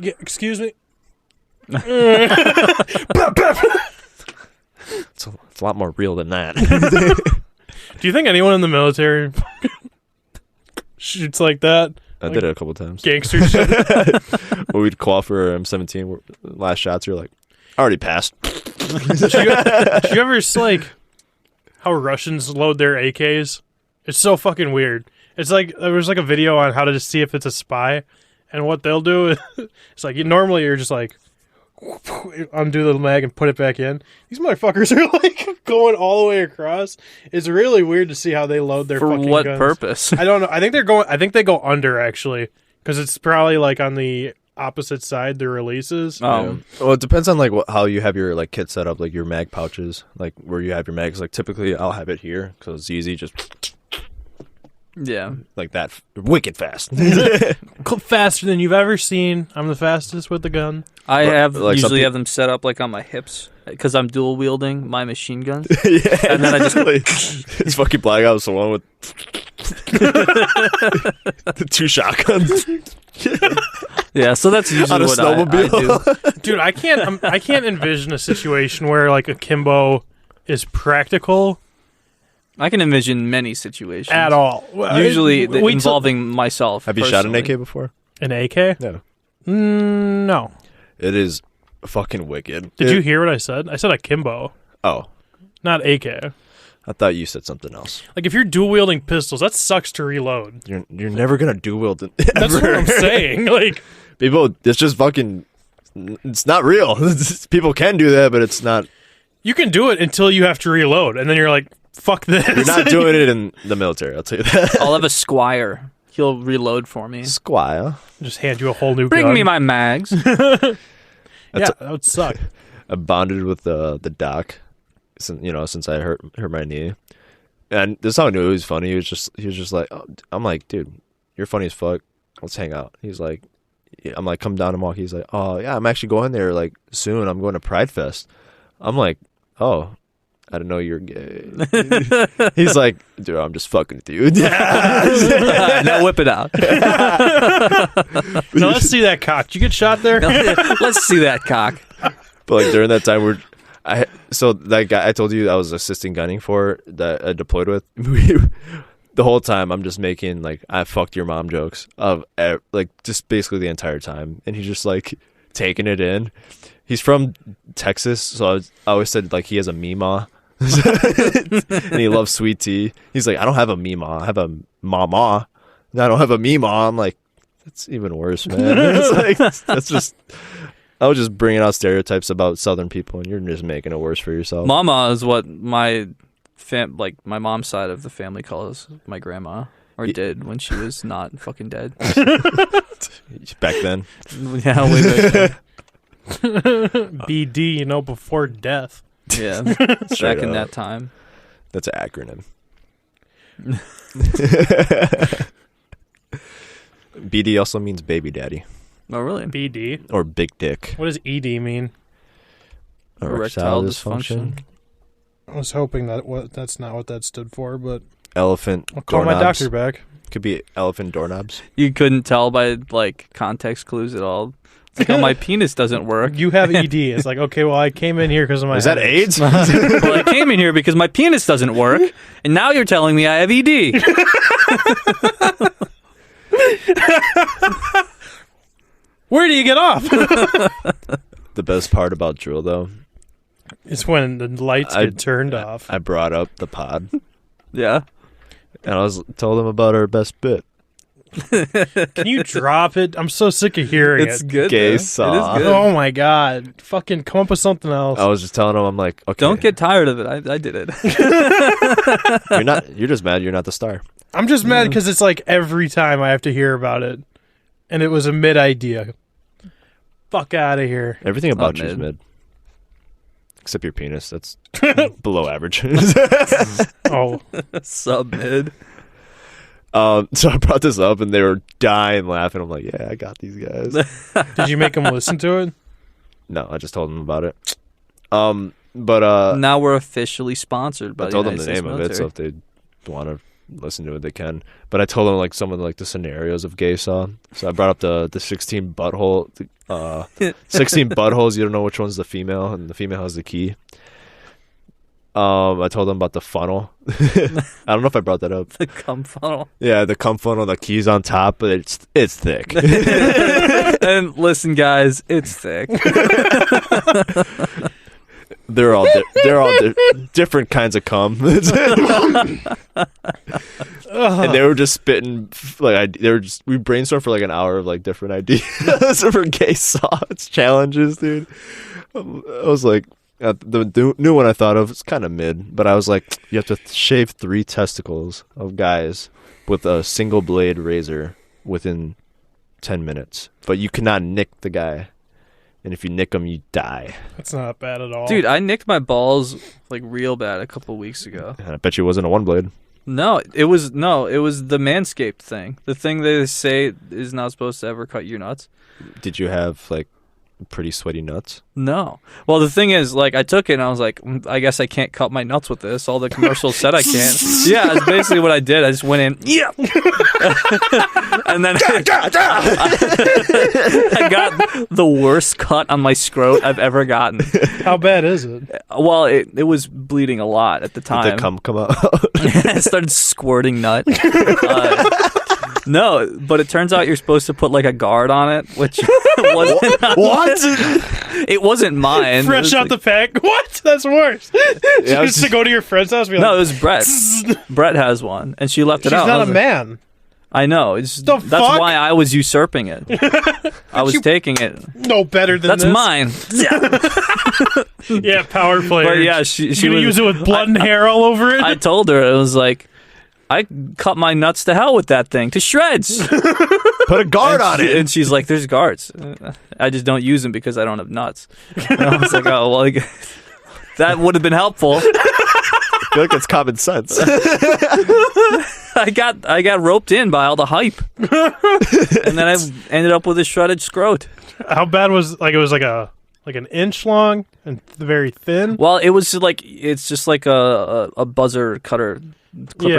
Yeah, excuse me. It's a lot more real than that. Do you think anyone in the military shoots like that? I did it a couple times. Gangster shit. When we'd call for M17, last shots, you're like, I already passed. Did you ever like how Russians load their AKs? It's so fucking weird. It's like there was like a video on how to just see if it's a spy, and what they'll do is it's like normally you're just like undo the mag and put it back in. These motherfuckers are like going all the way across. It's really weird to see how they load their For fucking what guns. purpose? I don't know. I think they go under actually because it's probably like on the opposite side the releases. Well, it depends on like how you have your like kit set up, like your mag pouches, like where you have your mags. Like typically, I'll have it here because it's easy. Just Yeah. like that, wicked fast. Faster than you've ever seen. I'm the fastest with the gun. I have Like some usually have them set up like on my hips because I'm dual wielding my machine guns. Yeah, And then I just like, his fucking black ops, the one with the 2 shotguns Yeah, so that's usually on a what I snowmobile. do. Dude, I can't envision a situation where like a Kimbo is practical I can envision many situations at all. Usually Wait till- involving myself. Have you shot an personally. AK before? an AK? Yeah. No. It is fucking wicked. Did you hear what I said? I said a Kimbo, Oh, not AK. I thought you said something else. Like if you're dual wielding pistols, that sucks to reload. You're never gonna dual wield it. That's what I'm saying. Like People, it's just fucking. It's not real. People can do that, but it's not. you can do it until you have to reload, and then you're like, "Fuck this." You're not doing it in the military. I'll tell you that. I'll have a squire. He'll reload for me. Squire. Just hand you a whole new Bring gun. me my mags. Yeah, that would suck. I bonded with the doc, since I hurt my knee, and this is how I knew he was funny. He was just like, oh, I'm like, dude, you're funny as fuck. Let's hang out. He's like, yeah. I'm like, come down and walk. He's like, oh yeah, I'm actually going there like soon. I'm going to Pride Fest. I'm like, oh, I didn't know you're gay. He's like, dude, I'm just fucking with you. Now whip it out. Now let's see that cock. Did you get shot there? Let's see that cock. But like during that time, so that guy I told you I was assisting gunning for that I deployed with. The whole time I'm just making like I fucked your mom jokes of like just basically the entire time, and he's just like taking it in. He's from Texas, so I always said like he has a Meemaw. And he loves sweet tea. He's like, I don't have a Meemaw, I have a Mama. And I don't have a Meemaw. I'm like, that's even worse, man. It's like that's just. I was just bringing out stereotypes about Southern people, and you're just making it worse for yourself. Mama is what my my mom's side of the family calls my grandma, or did when she was not fucking dead. Back then. Yeah, way back then. BD, before death. Yeah, Straight back in up. that time. That's an acronym. BD also means baby daddy Oh, really? BD. or big dick. What does ED mean? Erectile dysfunction. I was hoping that's not what that stood for, but Elephant I'll call my doorknobs. doctor back. Could be elephant doorknobs. You couldn't tell by like context clues at all. It's like, oh, my penis doesn't work. You have ED. It's like, okay, well, I came in here because of my Is that headaches. AIDS? Well, I came in here because my penis doesn't work, and now you're telling me I have ED. Where do you get off? The best part about drill, though, It's when the lights get turned off. I brought up the pod, Yeah. and I told them about our best bit. Can you drop it? I'm so sick of hearing It's it. good. Gay though. saw. It is good. Oh my god! Fucking come up with something else. I was just telling them, I'm like, okay, Don't get tired of it. I did it. You're not. You're just mad. You're not the star. I'm just mad because it's like every time I have to hear about it, and it was a mid idea. Fuck out of here. Everything about you is mid. mid, except your penis. That's below average. Oh, Sub mid. So I brought this up, and they were dying laughing. I'm like, yeah, I got these guys. did you make them listen to it? No, I just told them about it. But Now we're officially sponsored by I told them United the States name of it, so military. if they want to listen to it, they can. But I told them like some of like the scenarios of gay saw. So I brought up the 16 butthole, 16 buttholes. You don't know which one's the female, and the female has the key. I told them about the funnel. I don't know if I brought that up. The cum funnel. Yeah, the cum funnel, the key's on top, but it's thick. And listen, guys, it's thick. They're all different kinds of cum. And they were just spitting like we brainstormed for like an hour of like different ideas for gay sauce challenges, dude. I was like, the new one I thought of is kind of mid, but I was like, you have to shave 3 testicles of guys with a single blade razor within 10 minutes, but you cannot nick the guy, and if you nick him, you die. That's not bad at all, Dude, I nicked my balls like real bad a couple weeks ago. And I bet you it wasn't a 1 blade. No, it was the Manscaped thing. The thing they say is not supposed to ever cut your nuts. Did you have like pretty sweaty nuts? No. Well, the thing is, like, I took it and I was like, I guess I can't cut my nuts with this. All the commercials said I can't. Yeah, that's basically what I did. I just went in, yeah, and then I got the worst cut on my scrot I've ever gotten. How bad is it? Well, it was bleeding a lot at the time. Did the cum come out? It started squirting nut. No, but it turns out you're supposed to put like a guard on it, which wasn't. What? It wasn't mine. Fresh out the pack. What? That's worse. Yeah, Just to go to your friend's house. And be No, it like, was Brett. Brett has one, and she left it she's out. not I a was like, man. I know. That's fuck? why I was usurping it. I was taking it. No better than That's this. mine. Yeah, power player. But yeah, she gonna was, use it with blood and hair all over it. I told her, it was like, I cut my nuts to hell with that thing, to shreds. Put a guard on it. And she's like, there's guards. I just don't use them because I don't have nuts. And I was like, oh, well, that would have been helpful. I feel like it's common sense. I got roped in by all the hype. And then I ended up with a shredded scrot. How bad was it was like an inch long and very thin? Well, it's just like a buzzer clipper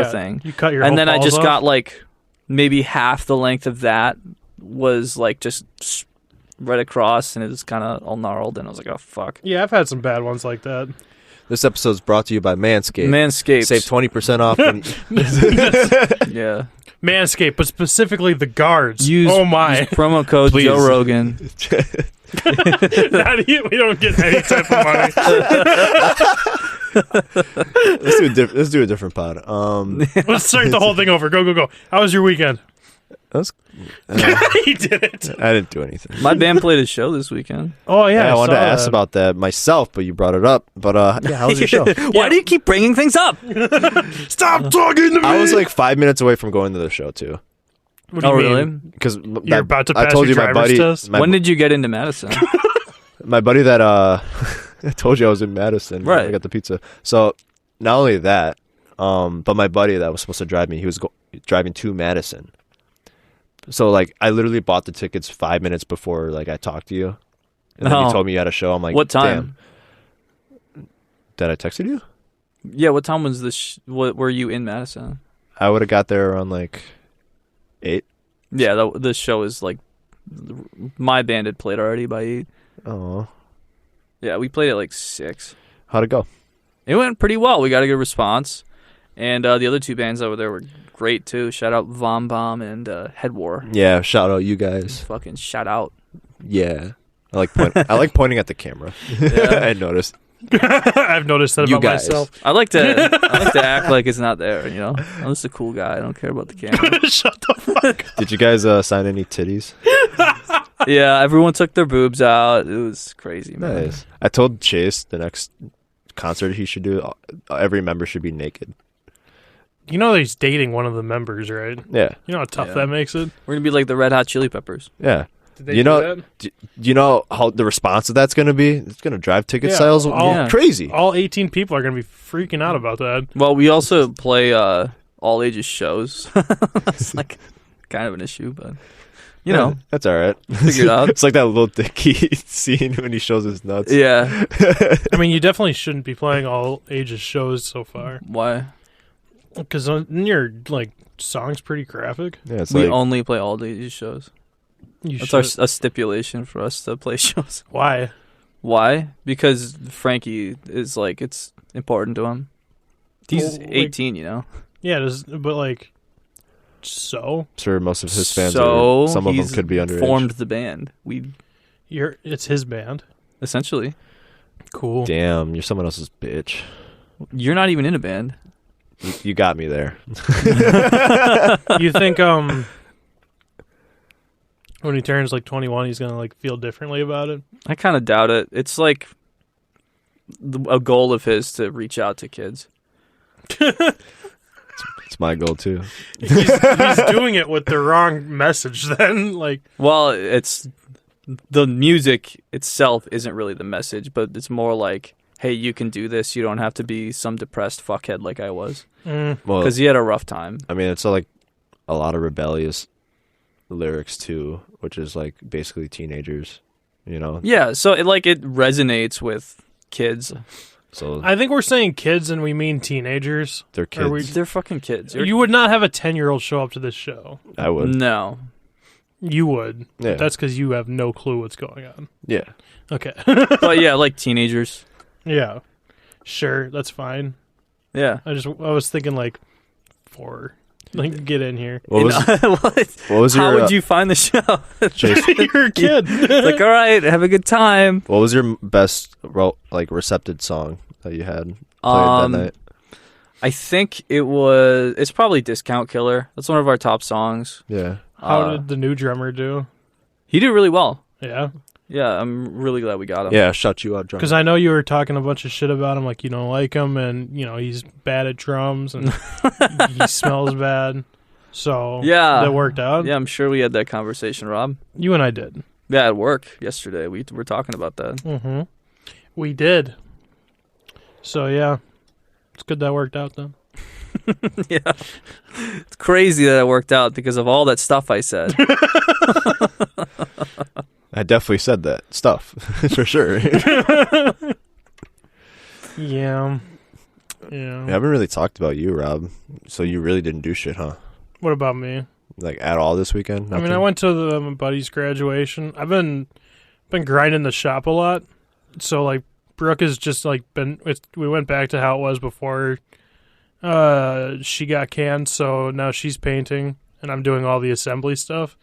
thing. You cut your and whole then I balls just off? got like maybe half the length of that was like just right across, and it was kind of all gnarled, and I was like, oh fuck. Yeah, I've had some bad ones like that. This episode is brought to you by Manscaped. Manscaped. Save 20% off. Yeah. Manscaped, but specifically the guards. Use promo code Please. Joe Rogan. We don't get any type of money. Let's do a different pod. Let's start the whole thing over. Go. How was your weekend? He did it. I didn't do anything. My band played a show this weekend. Oh yeah, I wanted to saw ask that. about that myself, but you brought it up. But yeah, how was your show? Why do you keep bringing things up? Stop talking to me. I was like 5 minutes away from going to the show too. What do you mean? Really? Because You're about to I pass told your you my driver's buddy. test? When did you get into Madison? My buddy that I told you I was in Madison. Right. I got the pizza. So not only that, but my buddy that was supposed to drive me, he was driving to Madison. So like I literally bought the tickets 5 minutes before like I talked to you, and then you told me you had a show. I'm like, what time? Damn. Did I texted you? Yeah, what time was this? What were you in Madison? I would have got there around like 8. Yeah, the show is like my band had played already by 8. Oh, Yeah, we played at like 6. how'd it go? It went pretty well. We got a good response, and the other two bands over there were great too. Shout out Vom Bomb and Head War. Yeah, shout out you guys. Fucking shout out. Yeah, I like pointing at the camera. Yeah. I noticed. I've noticed that You about guys. myself. I like to act like it's not there. You know, I'm just a cool guy. I don't care about the camera. Shut the fuck up. Did you guys sign any titties? Yeah, everyone took their boobs out. It was crazy, man. Nice. I told Chase the next concert he should do, every member should be naked. You know he's dating one of the members, right? Yeah, You know how tough Yeah. that makes it? We're gonna be like the Red Hot Chili Peppers. yeah. Did they You do know, that? you know how the response of that's going to be? It's going to drive ticket Yeah, sales all- crazy. All 18 people are going to be freaking out about that. Well, we also play all ages shows. That's like kind of an issue, but you know, That's all right. figure it out. It's like that little Dicky scene when he shows his nuts. Yeah. I mean, you definitely shouldn't be playing all ages shows so far. Why? Because your like song's pretty graphic. Yeah, it's We like, only play all ages shows. You That's should. a stipulation for us to play shows. Why? Why? Because Frankie is like, it's important to him. He's Well, like- 18, you know. Yeah, but like, so I'm sure most of his fans So some of them he's could be underage. formed the band. it's his band. Essentially. Cool. Damn, you're someone else's bitch. You're not even in a band. You got me there. You think when he turns like 21, he's gonna like feel differently about it? I kind of doubt it. It's like a goal of his to reach out to kids. It's my goal too. He's doing it with the wrong message. Then like, Well, it's the music itself isn't really the message, but it's more like, hey, you can do this. You don't have to be some depressed fuckhead like I was. Mm. Well, Because he had a rough time. I mean, it's like a lot of rebellious lyrics too, which is like basically teenagers, you know. Yeah, so it resonates with kids. So I think we're saying kids and we mean teenagers. they're Are we- kids. They're fucking kids. You would not have a 10-year-old show up to this show. I would. No. You would. Yeah. That's because you have no clue what's going on. Yeah. Okay. But yeah, like teenagers. Yeah. Sure, that's fine. Yeah. I was thinking like 4. Like, get in here. What was what was How your would you find the show? Jason, You're a kid. Like, all right, have a good time. what was your best recepted song that you had played that night? I think it's probably Discount Killer. That's one of our top songs. Yeah. How did the new drummer do? He did really well. Yeah. Yeah, I'm really glad we got him. Yeah, shut you up, drummer. Because I know you were talking a bunch of shit about him, like you don't like him, and you know he's bad at drums, and he smells bad. So Yeah. that worked out. Yeah, I'm sure we had that conversation, Rob. You and I did. Yeah, at work yesterday. We were talking about that. Mm-hmm. We did. So yeah, it's good that worked out then. Yeah. It's crazy that it worked out because of all that stuff I said. I definitely said that stuff for sure. Yeah. We haven't really talked about you, Rob. So you really didn't do shit, huh? What about me? Like at all this weekend? I mean, I went to my buddy's graduation. I've been grinding the shop a lot. So like Brooke has just like we went back to how it was before she got canned, so now she's painting and I'm doing all the assembly stuff.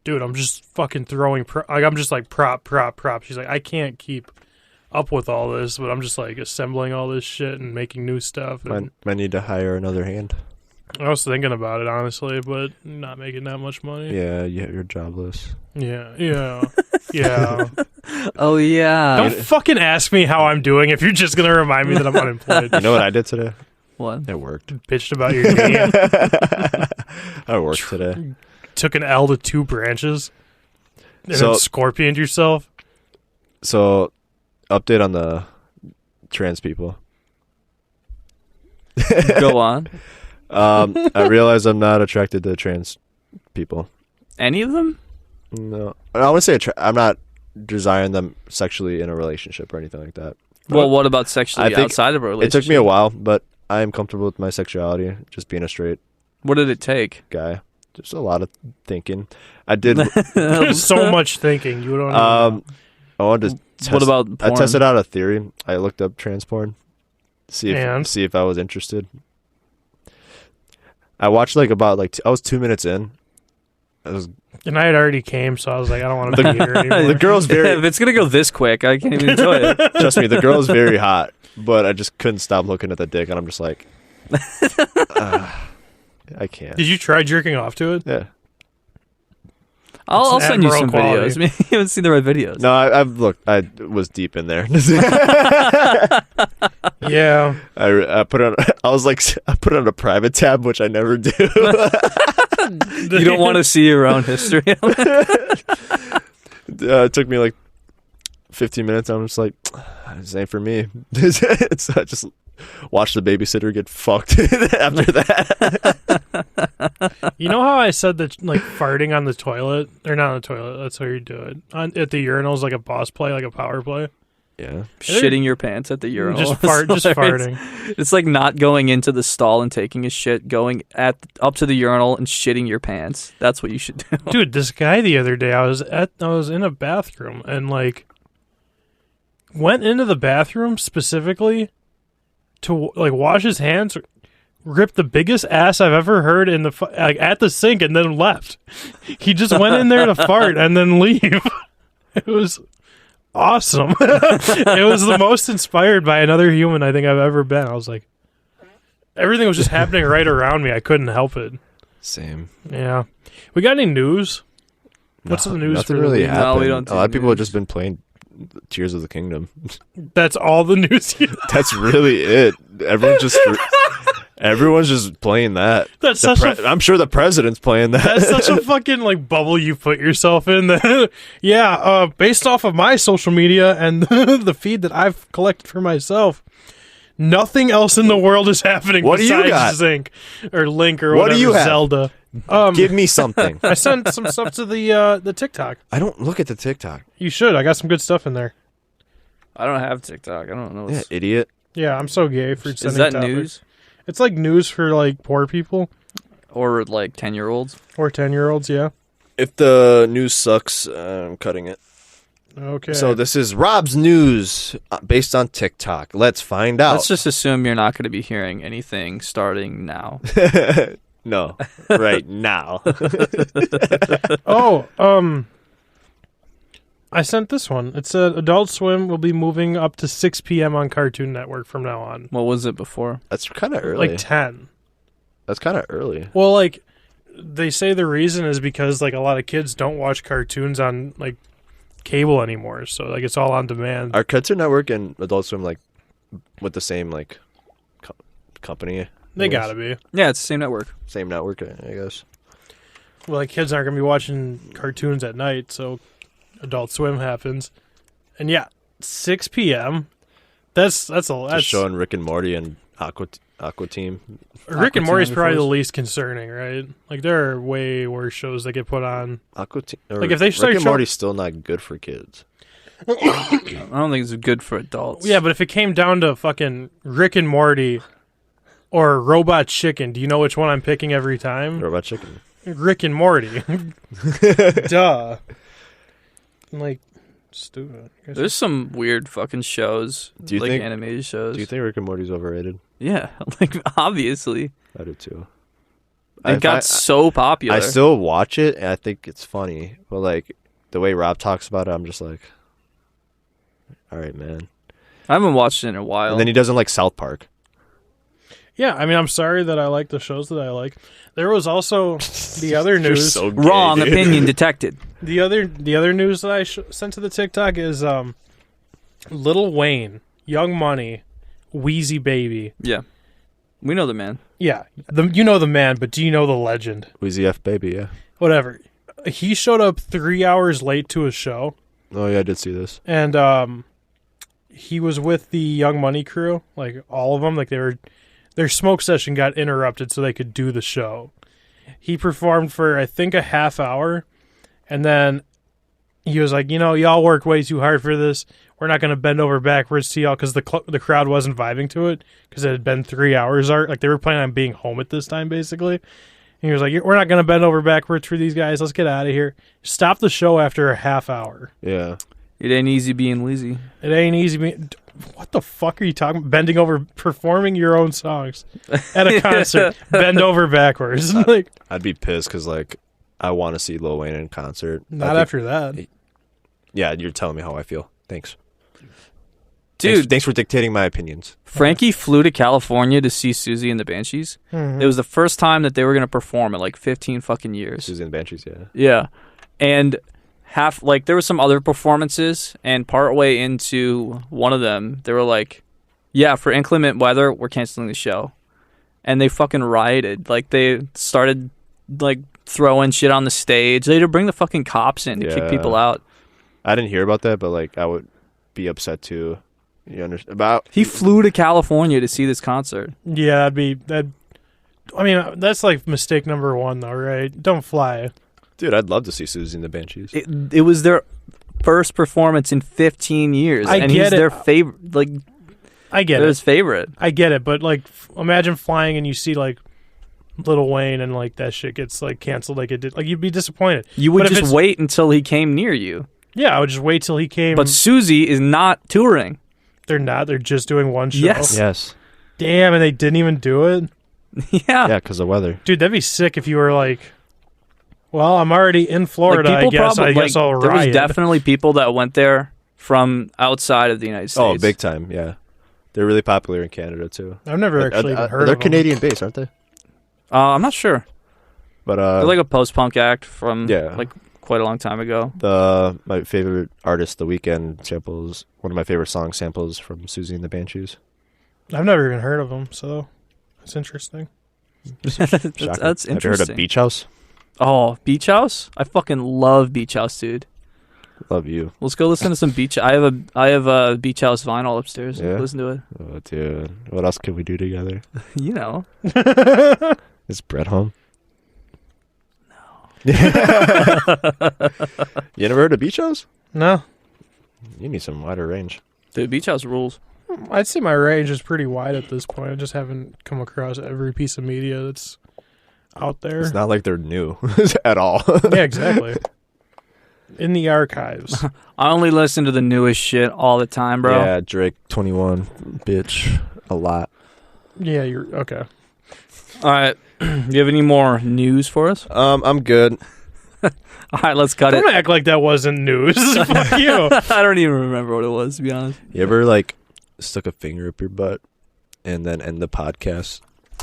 Dude, I'm just fucking throwing I'm just like prop. She's like, I can't keep up with all this, but I'm just like assembling all this shit and making new stuff. And Might need to hire another hand. I was thinking about it honestly, but not making that much money. Yeah, you're jobless. Yeah. Yeah. Oh, yeah. Don't fucking ask me how I'm doing if you're just gonna remind me that I'm unemployed. You know what I did today? What? It worked. Bitched about your game. I worked today. Took an L to 2 branches. And So- then scorpioned yourself. So, update on the trans people. Go on. I realize I'm not attracted to trans people. Any of them? No, I want to say I'm not desiring them sexually in a relationship or anything like that. Well, what about sexually I think outside of a relationship? It took me a while, but I am comfortable with my sexuality, just being a straight What did it take? guy. Just a lot of thinking. I did. So much thinking. You don't know. I wanted to test. What about I porn? tested out a theory. I looked up trans porn, see And? if I was interested. I watched I was 2 minutes in. And I had already came, so I was like, I don't want to be here anymore. The girl's very. If it's gonna go this quick, I can't even enjoy it. Trust me, the girl's very hot, but I just couldn't stop looking at the dick, and I'm just like, I can't. Did you try jerking off to it? Yeah. I'll It's send you admiral some quality. videos. Maybe you haven't seen the right videos. No, I've looked. I was deep in there. Yeah. I put on. I was like, I put on a private tab, which I never do. You don't want to see your own history. It took me like 15 minutes. I'm just like, this ain't for me. So I just watched the babysitter get fucked after that. You know how I said that like farting on the toilet or not on the toilet? That's how you do it. At the urinal is like a boss play, like a power play. Yeah. Shitting your pants at the urinal. Just It's hilarious. farting. It's like not going into the stall and taking a shit, going up to the urinal and shitting your pants. That's what you should do. Dude, this guy the other day, I was in a bathroom and like went into the bathroom specifically to like wash his hands, ripped the biggest ass I've ever heard in the at the sink, and then left. He just went in there to fart and then leave. It was awesome. It was the most inspired by another human I think I've ever been. I was like, everything was just happening right around me. I couldn't help it. Same. Yeah. We got any news? What's the news Nothing for the really week? No, happened. we don't A lot of do people have news. just been playing Tears of the Kingdom. That's all the news. That's really it. Everyone's just playing that. That's I'm sure the president's playing that. That's such a fucking like bubble you put yourself in. That based off of my social media and the feed that I've collected for myself, nothing else in the world is happening What do you besides got? Zinc or Link or What whatever. do you have? Zelda. Give me something. I sent some stuff to the TikTok. I don't look at the TikTok. You should. I got some good stuff in there. I don't have TikTok. I don't know. Yeah, idiot. Yeah, I'm so gay for Is sending that topics. news It's like news for like poor people or like 10-year-olds? or 10-year-olds. Yeah. If the news sucks, I'm cutting it. Okay. So this is Rob's news based on TikTok. Let's find out. Let's just assume you're not going to be hearing anything starting now. No, right now. I sent this one. It said Adult Swim will be moving up to 6 p.m. on Cartoon Network from now on. What was it before? That's kind of early. Like 10. That's kind of early. Well, like, they say the reason is because, like, a lot of kids don't watch cartoons on, like, cable anymore. So, like, it's all on demand. Are Cartoon Network and Adult Swim like with the same like company? They gotta be. Yeah, it's the same network. Same network, I guess. Well, like, kids aren't gonna be watching cartoons at night, so Adult Swim happens. And yeah, 6 p.m. That's Just showing Rick and Morty and Aqua Team. Rick and Aqua Morty's Teen probably the Force. least concerning, right? Like, there are way worse shows that get put on. Aqua Team. Like, if they start Rick and show- Morty's still not good for kids. I don't think it's good for adults. Yeah, but if it came down to fucking Rick and Morty or Robot Chicken, do you know which one I'm picking every time? Robot Chicken. Rick and Morty. Duh. Like, stupid. There's some weird fucking shows. Do you like think- animated shows? Do you think Rick and Morty's overrated? Yeah, like obviously. I do too. It got so popular. I still watch it and I think it's funny, but like the way Rob talks about it, I'm just like, all right, man. I haven't watched it in a while. And then he doesn't like South Park. Yeah, I mean, I'm sorry that I like the shows that I like. There was also the other You're news. so gay, Wrong dude. opinion detected. The other news that I sent to the TikTok is Lil Wayne, Young Money, Wheezy Baby. Yeah, we know the man. Yeah, you know the man, but do you know the legend? Wheezy F Baby, yeah. Whatever. He showed up 3 hours late to his show, Oh yeah, I did see this. and he was with the Young Money crew, like all of them. Like their smoke session got interrupted so they could do the show. He performed for I think a half hour, and then he was like, y'all work way too hard for this. We're not going to bend over backwards to y'all because the crowd wasn't vibing to it because it had been 3 hours. Like they were planning on being home at this time, basically. And he was like, we're not going to bend over backwards for these guys. Let's get out of here. Stop the show after a half hour. Yeah. It ain't easy being Wheezy. It ain't easy. What the fuck are you talking about? Bending over, performing your own songs at a concert. Bend over backwards. Like, I'd be pissed because like I want to see Lil Wayne in concert. not after that. Yeah, you're telling me how I feel. Thanks. Dude, Thanks for dictating my opinions. Frankie flew to California to see Susie and the Banshees. Mhm. It was the first time that they were going to perform in like 15 fucking years. Susie and the Banshees, yeah. Yeah. And there were some other performances, and partway into one of them, they were like, yeah, for inclement weather, we're canceling the show. And they fucking rioted. Like, they started, like, throwing shit on the stage. They had to bring the fucking cops in to kick Yeah. people out. I didn't hear about that, but like I would be upset too. You understand about? He flew to California to see this concert. Yeah, I mean, that's like mistake number one, though, right? Don't fly. Dude, I'd love to see Susie and the Banshees. It was their first performance in 15 years. I and get he's it. their favorite, like, I get his it. favorite. I get it, but like, imagine flying and you see like Lil Wayne and like that shit gets like canceled, like it did. Like you'd be disappointed. You would But if just it's- wait until he came near you. Yeah, I would just wait till he came. But Susie is not touring. they're not. They're just doing one show. Yes. Yes. Damn, and they didn't even do it. Yeah. Yeah, because of weather. Dude, that'd be sick if you were like, well, I'm already in Florida. I guess I'll there was riot. definitely people that went there from outside of the United States. Oh, big time, yeah. They're really popular in Canada too. I've never actually even heard They're of them. Canadian based, aren't they? I'm not sure. But They're like a post-punk act from yeah. like quite a long time ago. My favorite artist, The Weeknd, samples one of my favorite song samples from Susie and the Banshees. I've never even heard of them, so That's interesting. that's Shocking. interesting. Have you heard of Beach House? Oh, Beach House? I fucking love Beach House, dude. Love you. Let's go listen to some Beach. I have a Beach House vinyl upstairs. Yeah? Listen to it. Oh, dude. What else can we do together? You know. Is Brett home? No. You never heard of Beach House? No. You need some wider range. Dude, Beach House rules. I'd say my range is pretty wide at this point. I just haven't come across every piece of media that's out there. It's not like they're new at all. Yeah, exactly. In the archives. I only listen to the newest shit all the time, bro. Yeah, Drake 21, bitch, a lot. Yeah, you're okay. All right. Do you have any more news for us? I'm good. All right, let's cut it. Don't act like that wasn't news. Fuck you. I don't even remember what it was, to be honest. You ever like stuck a finger up your butt and then end the podcast